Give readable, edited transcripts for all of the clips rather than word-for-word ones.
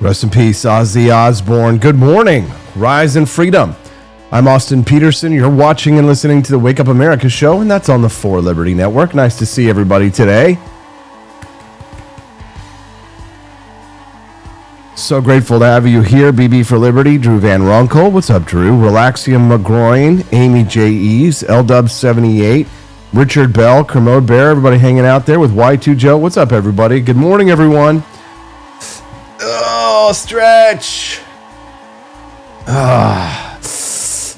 Rest in peace, Ozzy Osbourne. Good morning. Rise in freedom. I'm Austin Peterson. You're watching and listening to the Wake Up America show, and that's on the For Liberty Network. Nice to see everybody today. So grateful to have you here. BB for Liberty, Drew Van Ronkel. What's up, Drew? Relaxium McGroin, Amy J. Eves, LW78, Richard Bell, Kermode Bear, everybody hanging out there with Y2 Joe. What's up, everybody? Good morning, everyone. Oh, stretch.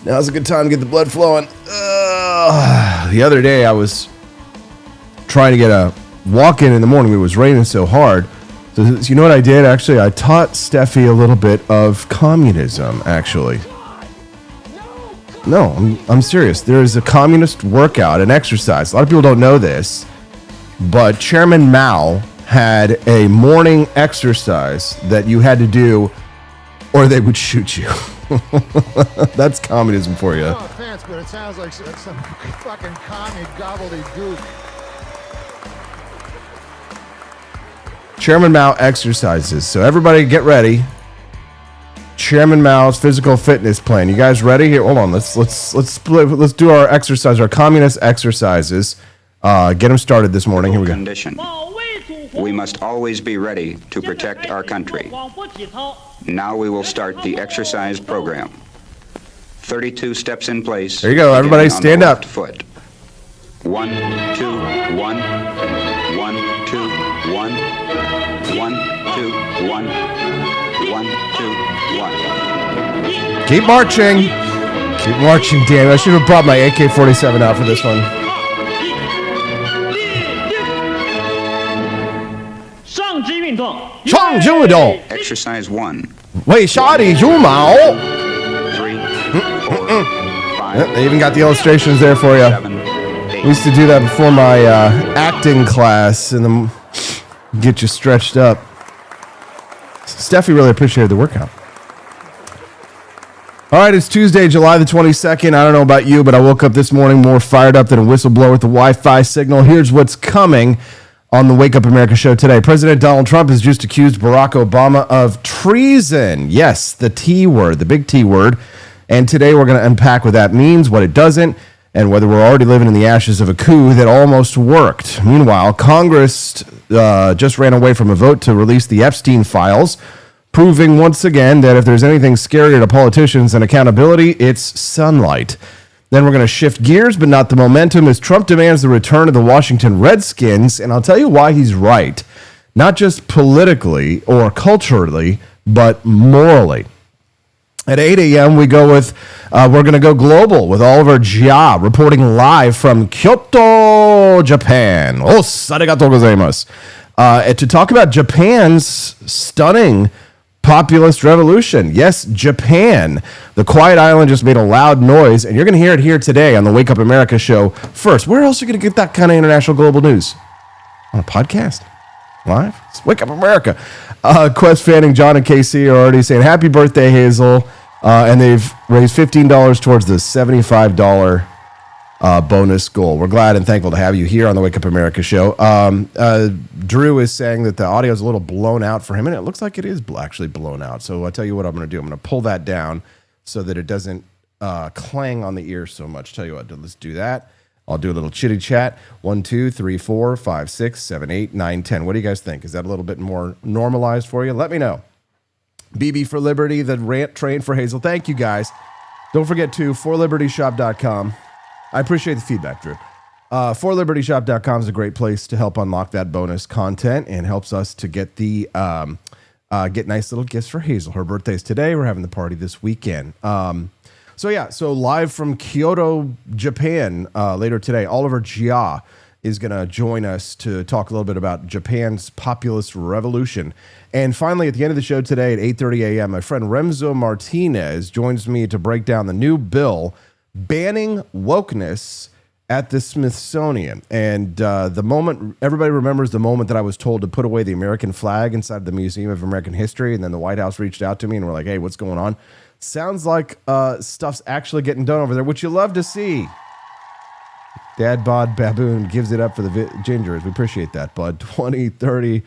Now's a good time to get the blood flowing. The other day, I was trying to get a walk-in in the morning. It was raining so hard. So you know what I did? Actually, I taught Steffi a little bit of communism, actually. No, I'm serious. There is a communist workout, an exercise. A lot of people don't know this, but Chairman Mao had a morning exercise that you had to do or they would shoot you. That's communism for you. No offense, but it sounds like some fucking commie gobbledygook. Chairman Mao exercises. So everybody get ready. Chairman Mao's physical fitness plan. You guys ready? Here, hold on. Let's do our exercise, our communist exercises. Get them started this morning. Here we go. Condition. We must always be ready to protect our country. Now we will start the exercise program. 32 steps in place. There you go. Everybody stand up. Foot. 1, 2, 1. 1, 2, 1. 1, 2, 1. 1, 2, 1. Keep marching. Keep marching, damn. I should have brought my AK-47 out for this one. Exercise 1. 为啥你猪毛? 3, 4, 5. They even got the illustrations there for you. 7, 8. We used to do that before my acting class and then get you stretched up. Steffi really appreciated the workout. All right, it's Tuesday, July the 22nd. I don't know about you, but I woke up this morning more fired up than a whistleblower with the Wi-Fi signal. Here's what's coming on the Wake Up America show today. President Donald Trump has just accused Barack Obama of treason. Yes, the T word, the big T word. And today we're going to unpack what that means, what it doesn't, and whether we're already living in the ashes of a coup that almost worked. Meanwhile, Congress just ran away from a vote to release the Epstein files, proving once again that if there's anything scarier to politicians than accountability, it's sunlight. Then we're going to shift gears, but not the momentum, as Trump demands the return of the Washington Redskins, and I'll tell you why he's right. Not just politically or culturally, but morally. At 8 a.m., we go with, we're going to go global with Oliver Jia, reporting live from Kyoto, Japan. Arigatou gozaimasu. To talk about Japan's stunning populist revolution. Yes, Japan. The quiet island just made a loud noise, and you're going to hear it here today on the Wake Up America show. First, where else are you going to get that kind of international global news? On a podcast? Live? It's Wake Up America. Quest Fanning, John, and KC are already saying, happy birthday, Hazel. And they've raised $15 towards the $75 bonus goal. We're glad and thankful to have you here on the Wake Up America show. Drew is saying that the audio is a little blown out for him, and it looks like it is actually blown out. So I'll tell you what I'm going to do. I'm going to pull that down so that it doesn't clang on the ear so much. Tell you what, let's do that. I'll do a little chitty chat. 1, 2, 3, 4, 5, 6, 7, 8, 9, 10. What do you guys think? Is that a little bit more normalized for you? Let me know. BB for Liberty, the rant train for Hazel. Thank you, guys. Don't forget to forlibertyshop.com. I appreciate the feedback, Drew. Forlibertyshop.com is a great place to help unlock that bonus content and helps us to get the get nice little gifts for Hazel. Her birthday's today. We're having the party this weekend. So live from Kyoto, Japan, later today, Oliver Jia is going to join us to talk a little bit about Japan's populist revolution. And finally, at the end of the show today at 8:30 a.m., my friend Remso Martinez joins me to break down the new bill banning wokeness at the Smithsonian. And the moment, everybody remembers the moment that I was told to put away the American flag inside the Museum of American History, and then the White House reached out to me and were like, hey, what's going on? Sounds like stuff's actually getting done over there, which you love to see. Dad Bod Baboon gives it up for the gingers. We appreciate that, bud. 20, 30,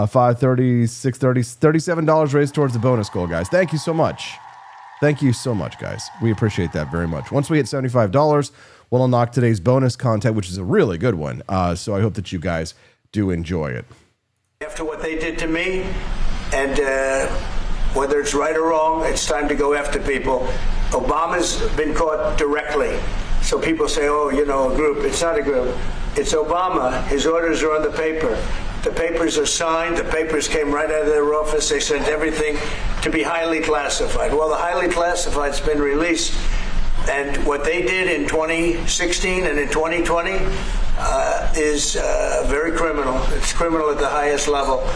5, 30, 6, 30, $37 raised towards the bonus goal, guys. Thank you so much. Thank you so much, guys. We appreciate that very much. Once we hit $75, we'll unlock today's bonus content, which is a really good one. So I hope that you guys do enjoy it. After what they did to me, and whether it's right or wrong, it's time to go after people. Obama's been caught directly. So people say, oh, you know, a group. It's not a group. It's Obama. His orders are on the paper. The papers are signed. The papers came right out of their office. They sent everything to be highly classified. Well, the highly classified's been released. And what they did in 2016 and in 2020 is very criminal. It's criminal at the highest level.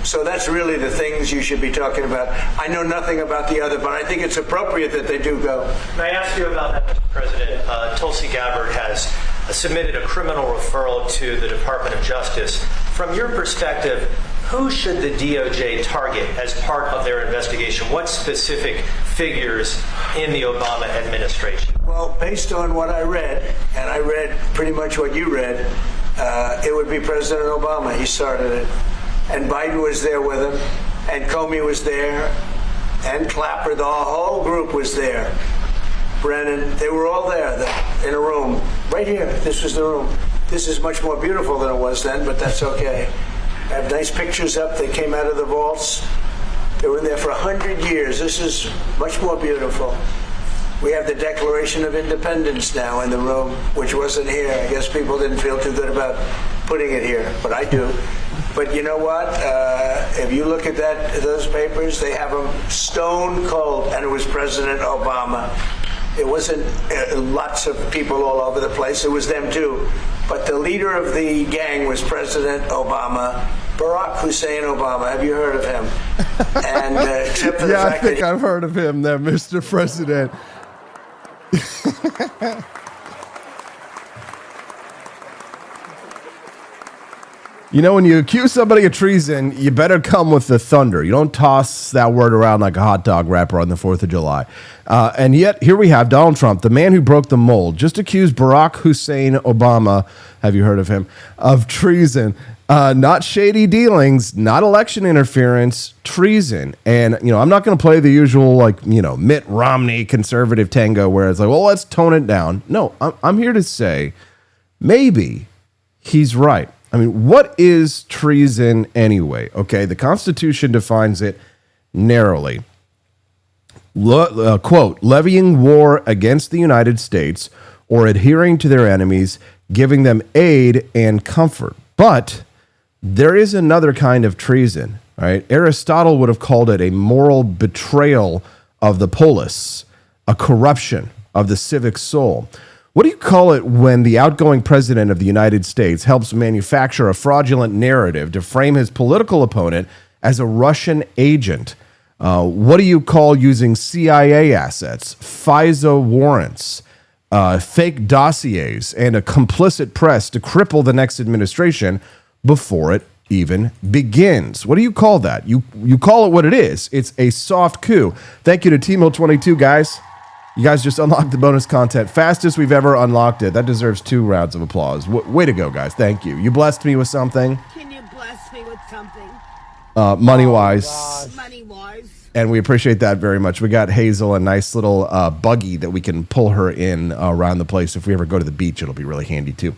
So that's really the things you should be talking about. I know nothing about the other, but I think it's appropriate that they do go. May I ask you about that, Mr. President? Tulsi Gabbard has submitted a criminal referral to the Department of Justice. From your perspective, who should the DOJ target as part of their investigation? What specific figures in the Obama administration? Well, based on what I read, and I read pretty much what you read, it would be President Obama. He started it. And Biden was there with him, and Comey was there, and Clapper, the whole group was there. Brennan, they were all there in a room, right here. This was the room. This is much more beautiful than it was then, but that's okay. I have nice pictures up. They came out of the vaults. They were in there for 100 years. This is much more beautiful. We have the Declaration of Independence now in the room, which wasn't here. I guess people didn't feel too good about putting it here, but I do. But you know what? If you look at those papers, they have them stone cold, and it was President Obama. It wasn't lots of people all over the place. It was them too. But the leader of the gang was President Obama, Barack Hussein Obama. Have you heard of him? And except for the fact I think I've heard of him there, Mr. President. You know, when you accuse somebody of treason, you better come with the thunder. You don't toss that word around like a hot dog wrapper on the 4th of July. And yet, here we have Donald Trump, the man who broke the mold, just accused Barack Hussein Obama, have you heard of him, of treason. Not shady dealings, not election interference, treason. And, you know, I'm not going to play the usual, like, you know, Mitt Romney conservative tango where it's like, well, let's tone it down. No, I'm here to say maybe he's right. I mean, what is treason anyway? Okay, the Constitution defines it narrowly. Quote, levying war against the United States or adhering to their enemies, giving them aid and comfort. But there is another kind of treason, right? Aristotle would have called it a moral betrayal of the polis, a corruption of the civic soul. What do you call it when the outgoing president of the United States helps manufacture a fraudulent narrative to frame his political opponent as a Russian agent? What do you call using CIA assets, FISA warrants, fake dossiers, and a complicit press to cripple the next administration before it even begins? What do you call that? You call it what it is. It's a soft coup. Thank you to Timo22, guys. You guys just unlocked the bonus content. Fastest we've ever unlocked it. That deserves 2 rounds of applause. Way to go, guys. Thank you. You blessed me with something. Can you bless me with something? Money-wise. Money-wise. And we appreciate that very much. We got Hazel a nice little buggy that we can pull her in around the place. If we ever go to the beach, it'll be really handy, too.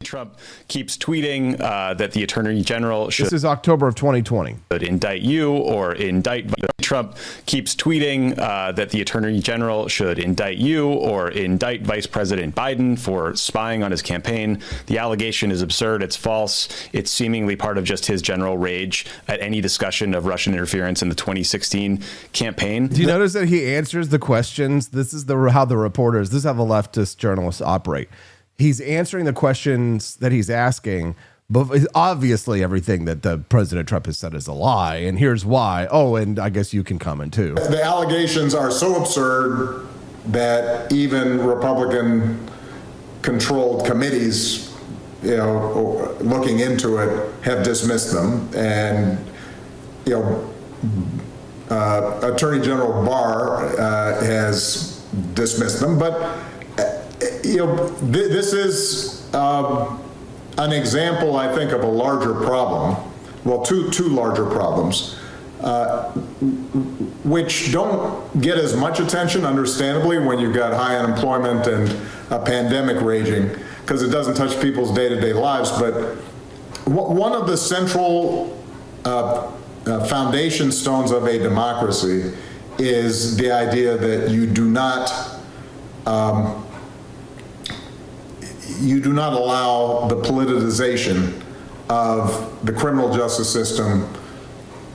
Trump keeps tweeting that the Attorney General should... This is October of 2020. ...indict you or indict... Trump keeps tweeting that the Attorney General should indict you or indict Vice President Biden for spying on his campaign. The allegation is absurd. It's false. It's seemingly part of just his general rage at any discussion of Russian interference in the 2016 campaign. Do you notice that he answers the questions? This is how the reporters, this is how the leftist journalists operate. He's answering the questions that he's asking, but obviously everything that the President Trump has said is a lie, and here's why. Oh, and I guess you can comment too. The allegations are so absurd that even Republican-controlled committees, you know, looking into it, have dismissed them. And, you know, Attorney General Barr has dismissed them, but This is an example, I think, of a larger problem. Well, two larger problems, which don't get as much attention, understandably, when you've got high unemployment and a pandemic raging, because it doesn't touch people's day-to-day lives. But one of the central foundation stones of a democracy is the idea that you do not allow the politicization of the criminal justice system,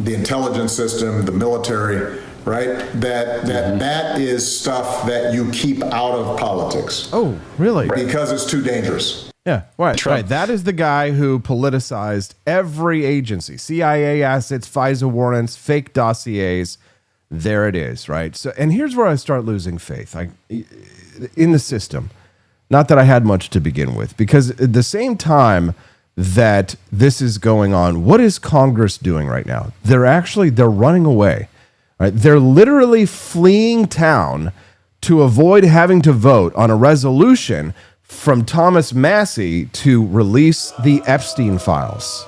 the intelligence system, the military, right? That is stuff that you keep out of politics. Oh, really? Because it's too dangerous. Yeah, right. That is the guy who politicized every agency, CIA assets, FISA warrants, fake dossiers. There it is, right? So, and here's where I start losing faith in the system. Not that I had much to begin with, because at the same time that this is going on, what is Congress doing right now? They're running away. Right? They're literally fleeing town to avoid having to vote on a resolution from Thomas Massie to release the Epstein files.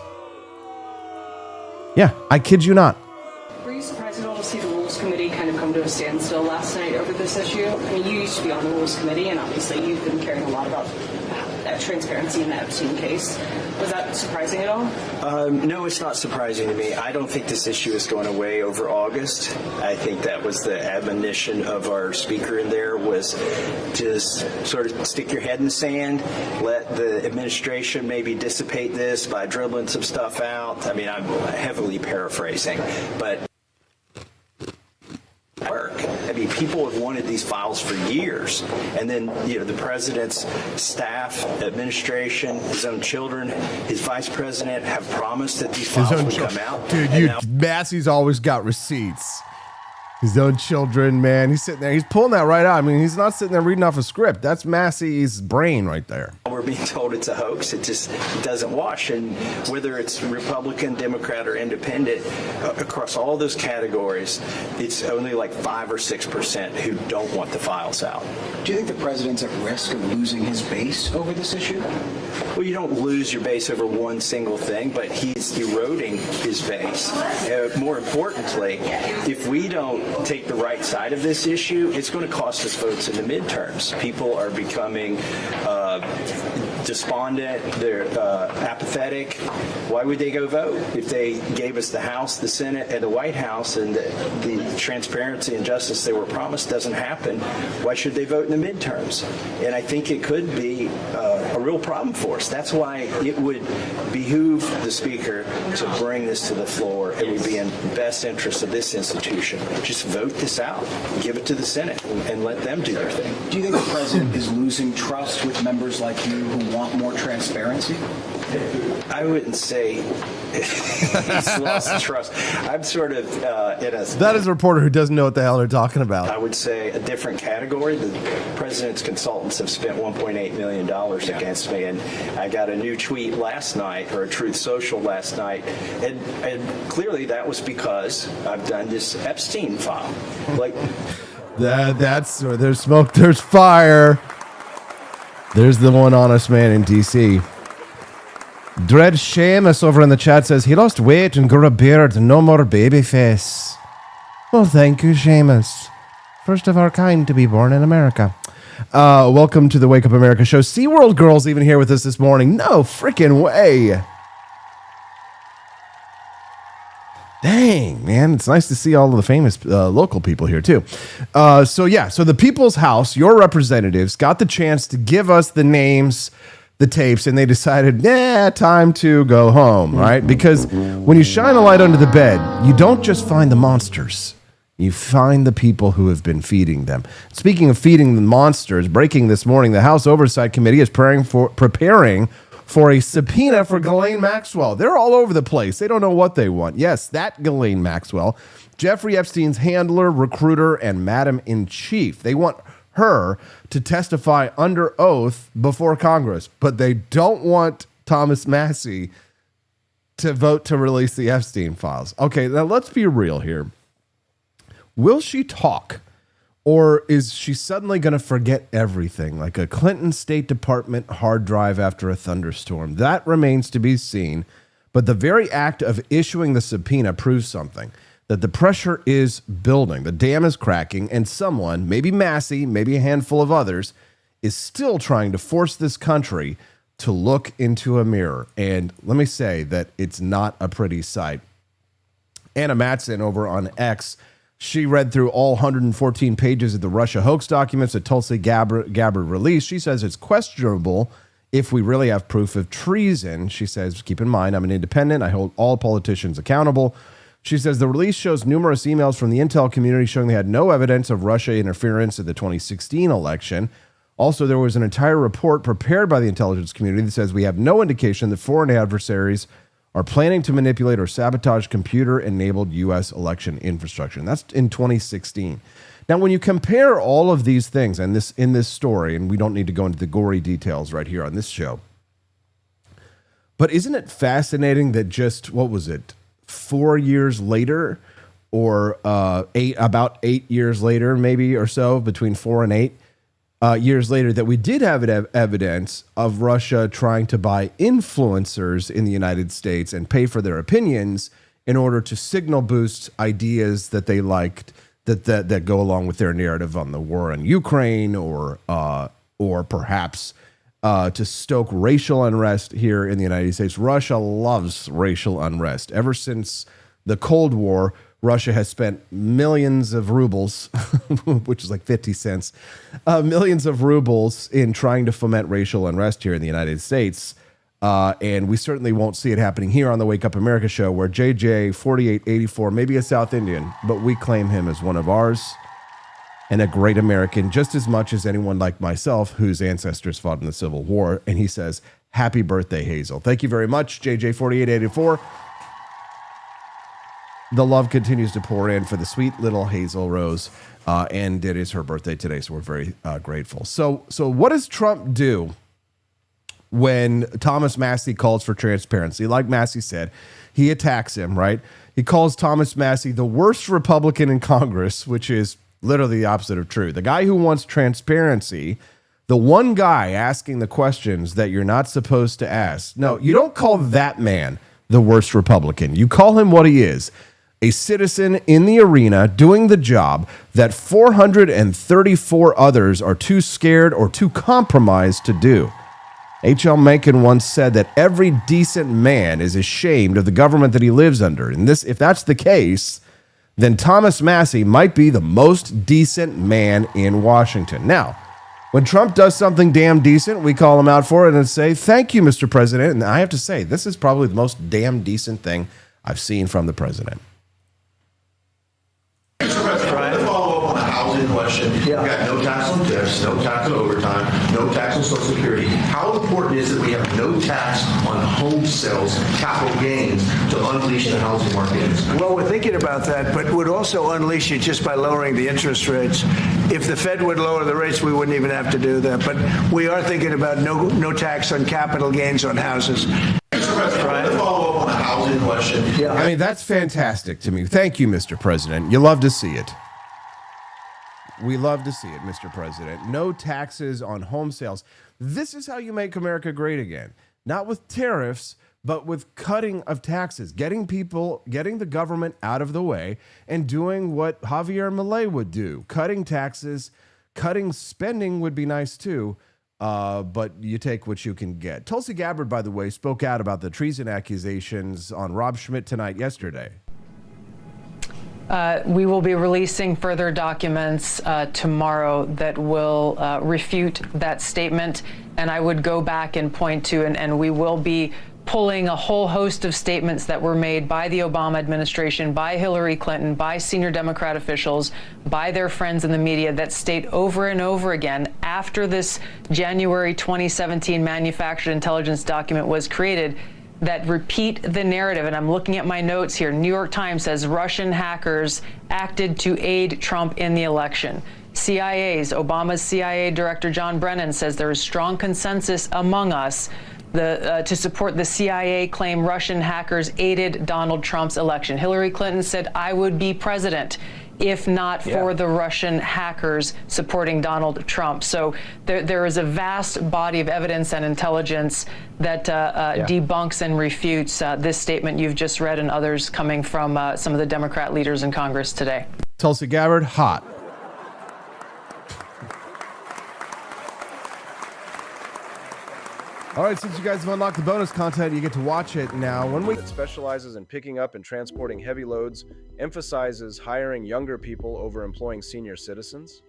Yeah, I kid you not. Were you surprised at all to see the Rules Committee kind of come to a standstill last night over this issue? I mean, you used to be on the Rules Committee, and obviously you've been caring a lot about transparency in the Epstein case. Was that surprising at all? No, it's not surprising to me. I don't think this issue is going away over August. I think that was the admonition of our speaker in there, was just sort of stick your head in the sand, let the administration maybe dissipate this by dribbling some stuff out. I mean, I'm heavily paraphrasing, but work. I mean, people have wanted these files for years, and then the president's staff, administration, his own children, his vice president have promised that these files would come out. Dude, Massie's always got receipts. His own children, man. He's sitting there. He's pulling that right out. I mean, he's not sitting there reading off a script. That's Massie's brain right there. We're being told it's a hoax. It just doesn't wash. And whether it's Republican, Democrat, or Independent, across all those categories, it's only like 5 or 6% who don't want the files out. Do you think the president's at risk of losing his base over this issue? Well, you don't lose your base over one single thing, but he's eroding his base. More importantly, if we don't take the right side of this issue, it's going to cost us votes in the midterms. People are becoming despondent, they're apathetic. Why would they go vote? If they gave us the House, the Senate, and the White House, and the transparency and justice they were promised doesn't happen, why should they vote in the midterms? And I think it could be a real problem for us. That's why it would behoove the Speaker to bring this to the floor. It would be in best interest of this institution. Just vote this out, give it to the Senate, and let them do their thing. Do you think the president is losing trust with members like you who want more transparency? I wouldn't say he's lost trust. I'm sort of in a... That is a reporter who doesn't know what the hell they're talking about. I would say a different category. The president's consultants have spent $1.8 million against me, and I got a new tweet last night, or a Truth Social last night, and clearly that was because I've done this Epstein file. That's where there's smoke, there's fire. There's the one honest man in D.C. Dread Seamus over in the chat says he lost weight and grew a beard, no more baby face. Well, thank you, Seamus. First of our kind to be born in America. Welcome to the Wake Up America show. SeaWorld girls even here with us this morning. No freaking way. Dang, man. It's nice to see all of the famous local people here, too. So the People's House, your representatives, got the chance to give us the names, the tapes, and they decided, time to go home, right? Because when you shine a light under the bed, you don't just find the monsters. You find the people who have been feeding them. Speaking of feeding the monsters, breaking this morning, the House Oversight Committee is preparing for a subpoena for Ghislaine Maxwell. They're all over the place. They don't know what they want. Yes, that Ghislaine Maxwell, Jeffrey Epstein's handler, recruiter, and madam-in-chief. They want her to testify under oath before Congress, but they don't want Thomas Massie to vote to release the Epstein files. Okay, now let's be real here. Will she talk? Or is she suddenly going to forget everything, like a Clinton State Department hard drive after a thunderstorm? That remains to be seen. But the very act of issuing the subpoena proves something, that the pressure is building, the dam is cracking, and someone, maybe Massie, maybe a handful of others, is still trying to force this country to look into a mirror. And let me say that it's not a pretty sight. Anna Mattson over on X, she read through all 114 pages of the Russia hoax documents that Tulsi Gabbard released. She says it's questionable if we really have proof of treason. She says, keep in mind, I'm an independent. I hold all politicians accountable. She says the release shows numerous emails from the intel community showing they had no evidence of Russia interference in the 2016 election. Also, there was an entire report prepared by the intelligence community that says we have no indication that foreign adversaries are planning to manipulate or sabotage computer-enabled U.S. election infrastructure. And that's in 2016. Now, when you compare all of these things and this in this story, and we don't need to go into the gory details right here on this show, but isn't it fascinating that just, 4 years later, or about 8 years later, maybe or so, between 4 and 8 years later, that we did have evidence of Russia trying to buy influencers in the United States and pay for their opinions in order to signal boost ideas that they liked that go along with their narrative on the war in Ukraine, or perhaps to stoke racial unrest here in the United States. Russia loves racial unrest. Ever since the Cold War, Russia has spent millions of rubles, which is like 50 cents, millions of rubles in trying to foment racial unrest here in the United States. And we certainly won't see it happening here on the Wake Up America show, where JJ 4884 may be a South Indian, but we claim him as one of ours and a great American, just as much as anyone like myself whose ancestors fought in the Civil War. And he says, happy birthday, Hazel. Thank you very much, JJ 4884. The love continues to pour in for the sweet little Hazel Rose, and it is her birthday today, so we're very grateful. So what does Trump do when Thomas Massie calls for transparency? Like Massie said, he attacks him, right? He calls Thomas Massie the worst Republican in Congress, which is literally the opposite of true. The guy who wants transparency, the one guy asking the questions that you're not supposed to ask. No, you don't call that man the worst Republican. You call him what he is. A citizen in the arena doing the job that 434 others are too scared or too compromised to do. H.L. Mencken once said that every decent man is ashamed of the government that he lives under. And if that's the case, then Thomas Massie might be the most decent man in Washington. Now, when Trump does something damn decent, we call him out for it and say, thank you, Mr. President. And I have to say, this is probably the most damn decent thing I've seen from the president. Question. Yeah. We got no tax on tips, no tax on overtime, no tax on Social Security. How important is it we have no tax on home sales, capital gains, to unleash the housing market? Well, we're thinking about that, but would also unleash it just by lowering the interest rates. If the Fed would lower the rates, we wouldn't even have to do that. But we are thinking about no tax on capital gains on houses. Follow up on the housing question. Yeah. I mean, that's fantastic to me. Thank you, Mr. President. You love to see it. We love to see it, Mr. President. No taxes on home sales. This is how you make America great again. Not with tariffs, but with cutting of taxes, getting the government out of the way and doing what Javier Milei would do. Cutting taxes, cutting spending would be nice too, but you take what you can get. Tulsi Gabbard, by the way, spoke out about the treason accusations on Rob Schmitt tonight yesterday. We will be releasing further documents tomorrow that will refute that statement. And I would go back and point to, and we will be pulling a whole host of statements that were made by the Obama administration, by Hillary Clinton, by senior Democrat officials, by their friends in the media that state over and over again, after this January 2017 manufactured intelligence document was created, that repeat the narrative. And I'm looking at my notes here. New York Times says Russian hackers acted to aid Trump in the election. Obama's CIA Director John Brennan says there is strong consensus among us to support the CIA claim Russian hackers aided Donald Trump's election. Hillary Clinton said, I would be president if not for the Russian hackers supporting Donald Trump. So there is a vast body of evidence and intelligence that debunks and refutes this statement you've just read and others coming from some of the Democrat leaders in Congress today. Tulsi Gabbard, hot. All right, since you guys have unlocked the bonus content, you get to watch it now. When we specializes in picking up and transporting heavy loads, emphasizes hiring younger people over employing senior citizens.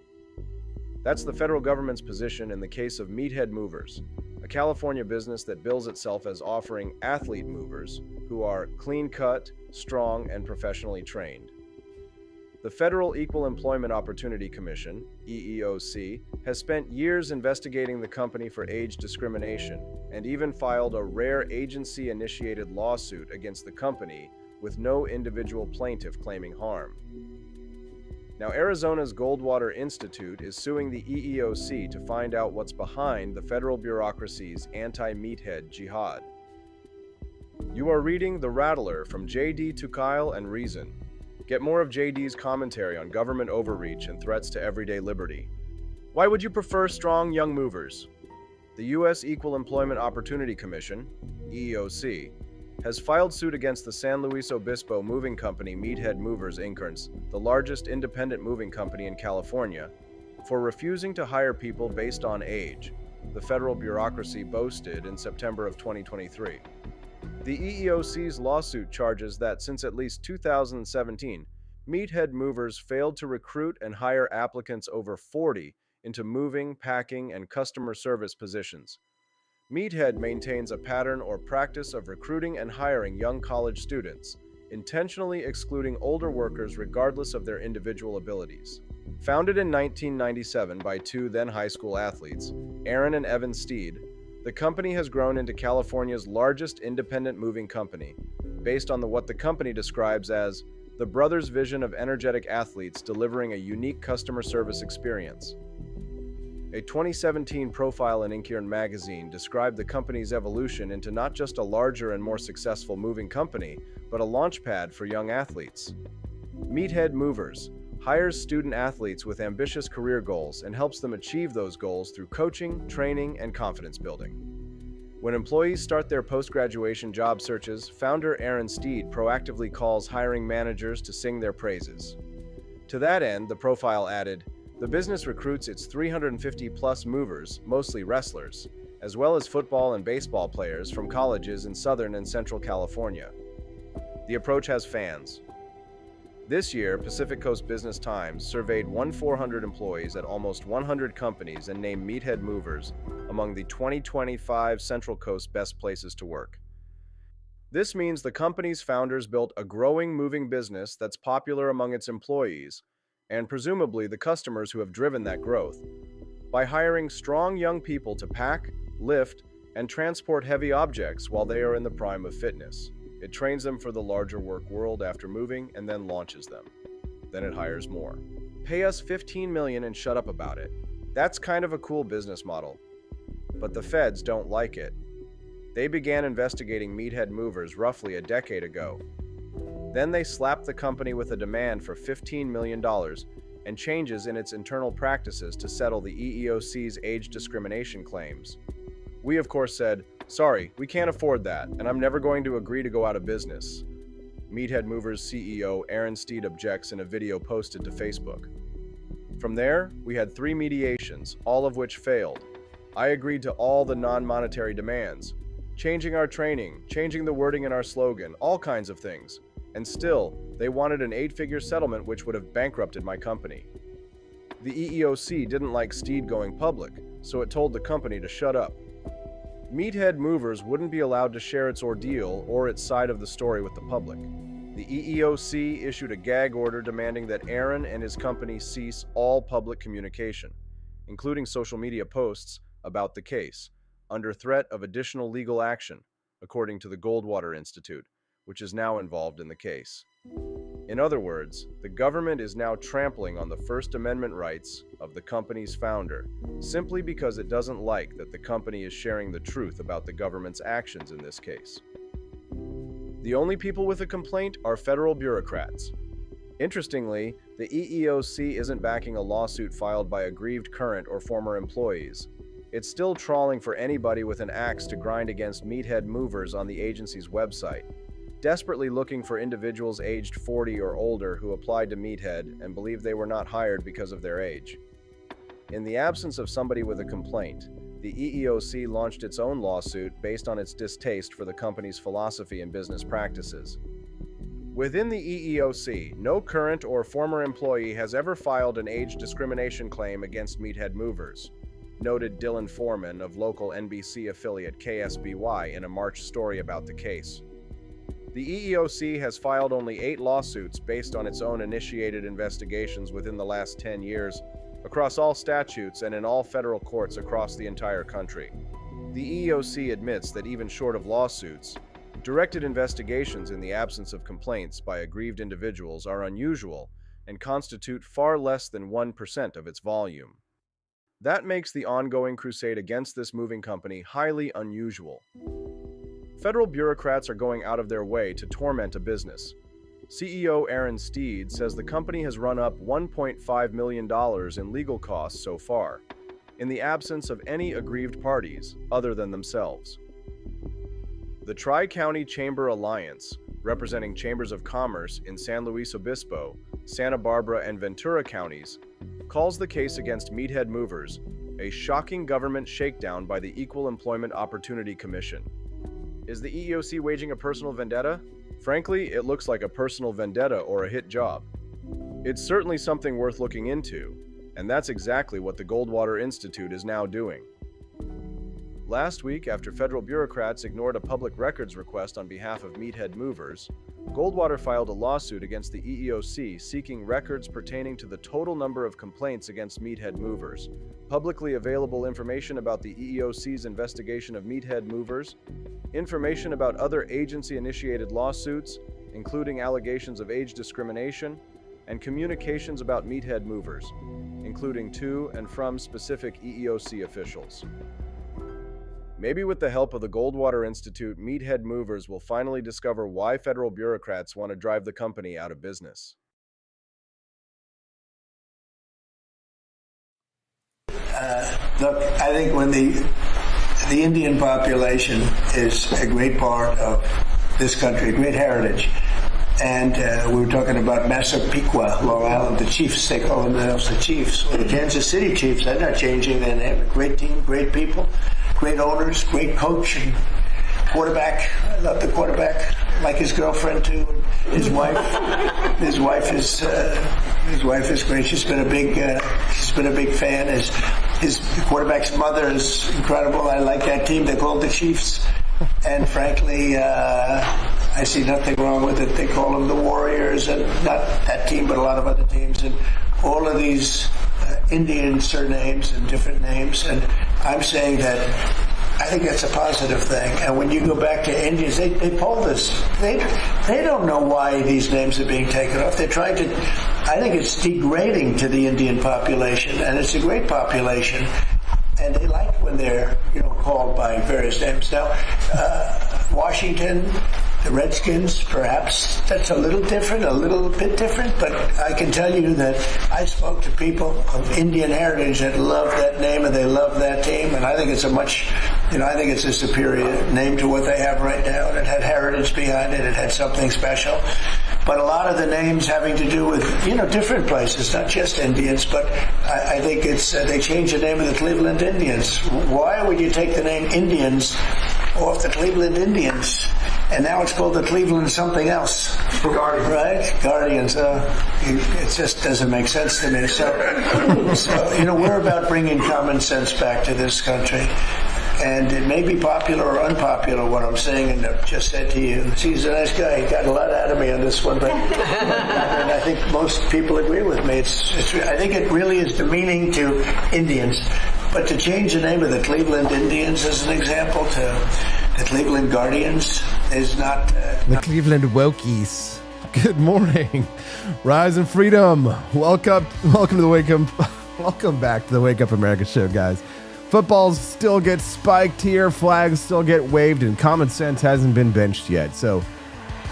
That's the federal government's position in the case of Meathead Movers, a California business that bills itself as offering athlete movers who are clean-cut, strong, and professionally trained. The Federal Equal Employment Opportunity Commission, EEOC, has spent years investigating the company for age discrimination and even filed a rare agency-initiated lawsuit against the company with no individual plaintiff claiming harm. Now, Arizona's Goldwater Institute is suing the EEOC to find out what's behind the federal bureaucracy's anti-meathead jihad. You are reading The Rattler from J.D. Tukyle and Reason. Get more of JD's commentary on government overreach and threats to everyday liberty. Why would you prefer strong young movers? The U.S. Equal Employment Opportunity Commission, EEOC, has filed suit against the San Luis Obispo moving company Meathead Movers Inc., the largest independent moving company in California, for refusing to hire people based on age, the federal bureaucracy boasted in September of 2023. The EEOC's lawsuit charges that since at least 2017, Meathead Movers failed to recruit and hire applicants over 40 into moving, packing, and customer service positions. Meathead maintains a pattern or practice of recruiting and hiring young college students, intentionally excluding older workers regardless of their individual abilities. Founded in 1997 by two then high school athletes, Aaron and Evan Steed, the company has grown into California's largest independent moving company, based on what the company describes as the brothers' vision of energetic athletes delivering a unique customer service experience. A 2017 profile in Inkiern magazine described the company's evolution into not just a larger and more successful moving company, but a launchpad for young athletes. Meathead Movers hires student athletes with ambitious career goals and helps them achieve those goals through coaching, training, and confidence building. When employees start their post-graduation job searches, founder Aaron Steed proactively calls hiring managers to sing their praises. To that end, the profile added, the business recruits its 350-plus movers, mostly wrestlers, as well as football and baseball players from colleges in Southern and Central California. The approach has fans. This year, Pacific Coast Business Times surveyed 1,400 employees at almost 100 companies and named Meathead Movers among the 2025 Central Coast Best Places to Work. This means the company's founders built a growing moving business that's popular among its employees, and presumably the customers who have driven that growth, by hiring strong young people to pack, lift, and transport heavy objects while they are in the prime of fitness. It trains them for the larger work world after moving and then launches them. Then it hires more. Pay us $15 million and shut up about it. That's kind of a cool business model. But the feds don't like it. They began investigating Meathead Movers roughly a decade ago. Then they slapped the company with a demand for $15 million and changes in its internal practices to settle the EEOC's age discrimination claims. We, of course, said, sorry, we can't afford that, and I'm never going to agree to go out of business. Meathead Movers CEO Aaron Steed objects in a video posted to Facebook. From there, we had 3 mediations, all of which failed. I agreed to all the non-monetary demands, changing our training, changing the wording in our slogan, all kinds of things. And still, they wanted an 8-figure settlement which would have bankrupted my company. The EEOC didn't like Steed going public, so it told the company to shut up. Meathead Movers wouldn't be allowed to share its ordeal or its side of the story with the public. The EEOC issued a gag order demanding that Aaron and his company cease all public communication, including social media posts about the case, under threat of additional legal action, according to the Goldwater Institute, which is now involved in the case. In other words, the government is now trampling on the First Amendment rights of the company's founder, simply because it doesn't like that the company is sharing the truth about the government's actions in this case. The only people with a complaint are federal bureaucrats. Interestingly, the EEOC isn't backing a lawsuit filed by aggrieved current or former employees. It's still trawling for anybody with an axe to grind against meathead movers on the agency's website, desperately looking for individuals aged 40 or older who applied to Meathead and believe they were not hired because of their age. In the absence of somebody with a complaint, the EEOC launched its own lawsuit based on its distaste for the company's philosophy and business practices. Within the EEOC, no current or former employee has ever filed an age discrimination claim against Meathead movers, noted Dylan Foreman of local NBC affiliate KSBY in a March story about the case. The EEOC has filed only 8 lawsuits based on its own initiated investigations within the last 10 years, across all statutes and in all federal courts across the entire country. The EEOC admits that even short of lawsuits, directed investigations in the absence of complaints by aggrieved individuals are unusual and constitute far less than 1% of its volume. That makes the ongoing crusade against this moving company highly unusual. Federal bureaucrats are going out of their way to torment a business. CEO Aaron Steed says the company has run up $1.5 million in legal costs so far, in the absence of any aggrieved parties other than themselves. The Tri-County Chamber Alliance, representing chambers of commerce in San Luis Obispo, Santa Barbara, and Ventura counties, calls the case against Meathead movers a shocking government shakedown by the Equal Employment Opportunity Commission. Is the EEOC waging a personal vendetta? Frankly, it looks like a personal vendetta or a hit job. It's certainly something worth looking into, and that's exactly what the Goldwater Institute is now doing. Last week, after federal bureaucrats ignored a public records request on behalf of Meathead movers, Goldwater filed a lawsuit against the EEOC seeking records pertaining to the total number of complaints against Meathead movers, publicly available information about the EEOC's investigation of Meathead movers, information about other agency-initiated lawsuits, including allegations of age discrimination, and communications about Meathead movers, including to and from specific EEOC officials. Maybe with the help of the Goldwater Institute, Meathead movers will finally discover why federal bureaucrats want to drive the company out of business. Look, I think when the Indian population is a great part of this country, a great heritage, and we were talking about Massapequa, Long Island, the Chiefs, they call themselves the Chiefs. Well, the Kansas City Chiefs, they're not changing their name. Great team, great people, great owners, great coach and quarterback. I love the quarterback, like his girlfriend too. His wife is great. She's been a big fan. His quarterback's mother is incredible. I like that team. They're called the Chiefs, and frankly, I see nothing wrong with it. They call them the Warriors, and not that team, but a lot of other teams, and all of these Indian surnames and different names. And I'm saying that I think that's a positive thing. And when you go back to Indians, they poll this. They don't know why these names are being taken off. They're trying to. I think it's degrading to the Indian population, and it's a great population. And they like when they're, called by various names. Now, Washington, the Redskins, perhaps that's a little bit different, but I can tell you that I spoke to people of Indian heritage that love that name and they love that team, and I think it's I think it's a superior name to what they have right now, and it had heritage behind it, it had something special. But a lot of the names having to do with, different places, not just Indians, but I think it's, they changed the name of the Cleveland Indians. Why would you take the name Indians off the Cleveland Indians? And now it's called the Cleveland something else. Guardians. Right? Guardians. It just doesn't make sense to me. So, we're about bringing common sense back to this country. And it may be popular or unpopular what I'm saying, and I've just said to you. He's a nice guy. He got a lot out of me on this one, but and I think most people agree with me. I think it really is demeaning to Indians. But to change the name of the Cleveland Indians as an example to the Cleveland Guardians is not... the Cleveland Wokies. Good morning. Rise and freedom. Welcome to the Wake Up. Welcome back to the Wake Up America show, guys. Footballs still get spiked here, flags still get waved, and common sense hasn't been benched yet. So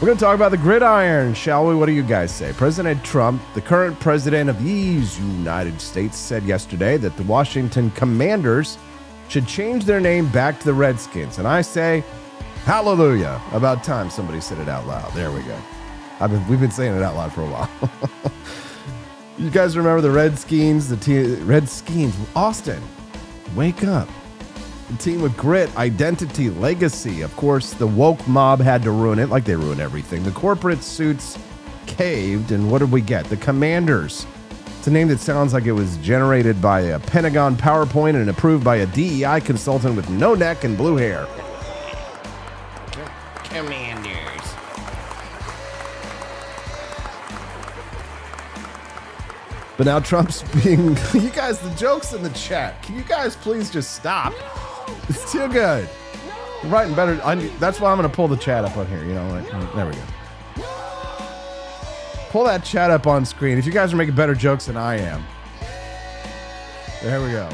We're going to talk about the gridiron, shall we? What do you guys say? President Trump, the current president of these United States, said yesterday that the Washington Commanders should change their name back to the Redskins. And I say, hallelujah. About time somebody said it out loud. There we go. We've been saying it out loud for a while. You guys remember the Redskins, Redskins, Austin, wake up. The team with grit, identity, legacy. Of course, the woke mob had to ruin it like they ruin everything. The corporate suits caved, and what did we get? The Commanders. It's a name that sounds like it was generated by a Pentagon PowerPoint and approved by a DEI consultant with no neck and blue hair. Commanders. But now Trump's being... You guys, the jokes in the chat. Can you guys please just stop? It's too good. You're writing better. That's why I'm going to pull the chat up on here. You know, there we go. Pull that chat up on screen. If you guys are making better jokes than I am. There we go.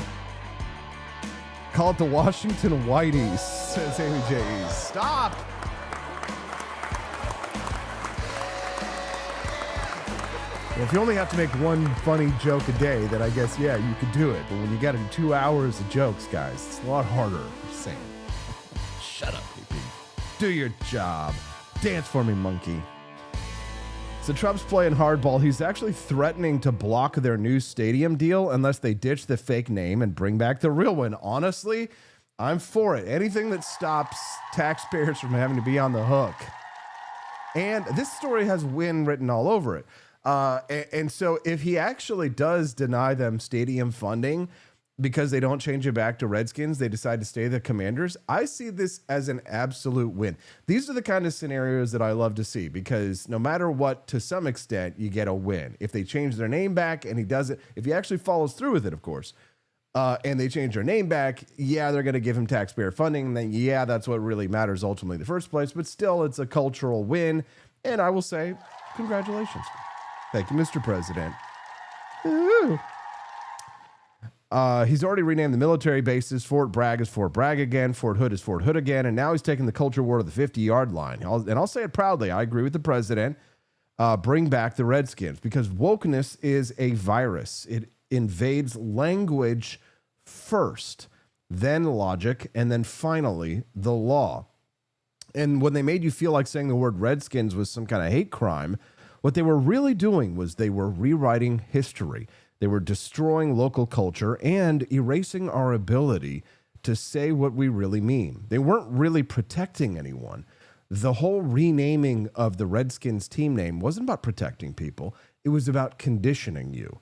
Call it the Washington Whiteys, says Amy J. Stop. Well, if you only have to make one funny joke a day, then I guess, yeah, you could do it. But when you got 2 hours of jokes, guys, it's a lot harder. Just saying. Shut up, PP. Do your job. Dance for me, monkey. So Trump's playing hardball. He's actually threatening to block their new stadium deal unless they ditch the fake name and bring back the real one. Honestly, I'm for it. Anything that stops taxpayers from having to be on the hook. And this story has win written all over it. And so if he actually does deny them stadium funding because they don't change it back to Redskins, they decide to stay the Commanders, I see this as an absolute win. These are the kind of scenarios that I love to see because no matter what, to some extent, you get a win. If they change their name back and he does it, if he actually follows through with it, of course, and they change their name back, yeah, they're going to give him taxpayer funding. And then, yeah, that's what really matters ultimately in the first place. But still, it's a cultural win. And I will say, congratulations. Thank you, Mr. President. He's already renamed the military bases. Fort Bragg is Fort Bragg again. Fort Hood is Fort Hood again. And now he's taking the culture war to the 50-yard line. I'll say it proudly. I agree with the president. Bring back the Redskins because wokeness is a virus. It invades language first, then logic, and then finally the law. And when they made you feel like saying the word Redskins was some kind of hate crime, what they were really doing was they were rewriting history. They were destroying local culture and erasing our ability to say what we really mean. They weren't really protecting anyone. The whole renaming of the Redskins team name wasn't about protecting people. It was about conditioning you.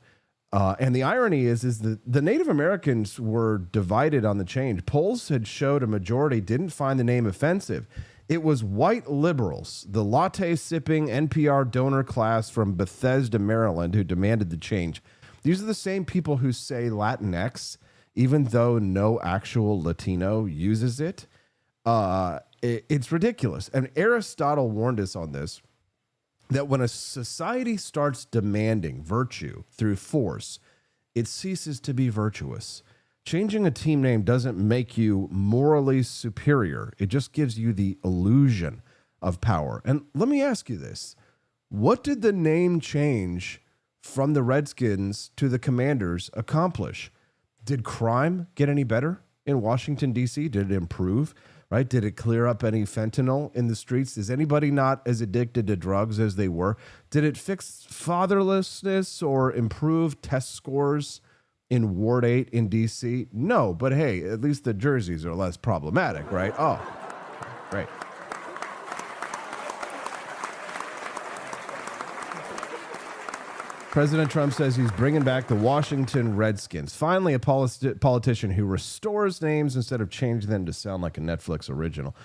And the irony is that the Native Americans were divided on the change. Polls had showed a majority didn't find the name offensive. It was white liberals, the latte-sipping NPR donor class from Bethesda, Maryland, who demanded the change. These are the same people who say Latinx, even though no actual Latino uses it. It's ridiculous. And Aristotle warned us on this, that when a society starts demanding virtue through force, it ceases to be virtuous. Changing a team name doesn't make you morally superior. It just gives you the illusion of power. And let me ask you this. What did the name change from the Redskins to the Commanders accomplish? Did crime get any better in Washington, D.C.? Did it improve? Right? Did it clear up any fentanyl in the streets? Is anybody not as addicted to drugs as they were? Did it fix fatherlessness or improve test scores in Ward 8 in D.C.? No, but hey, at least the jerseys are less problematic, right? Oh, great. President Trump says he's bringing back the Washington Redskins. Finally, a politician who restores names instead of changing them to sound like a Netflix original.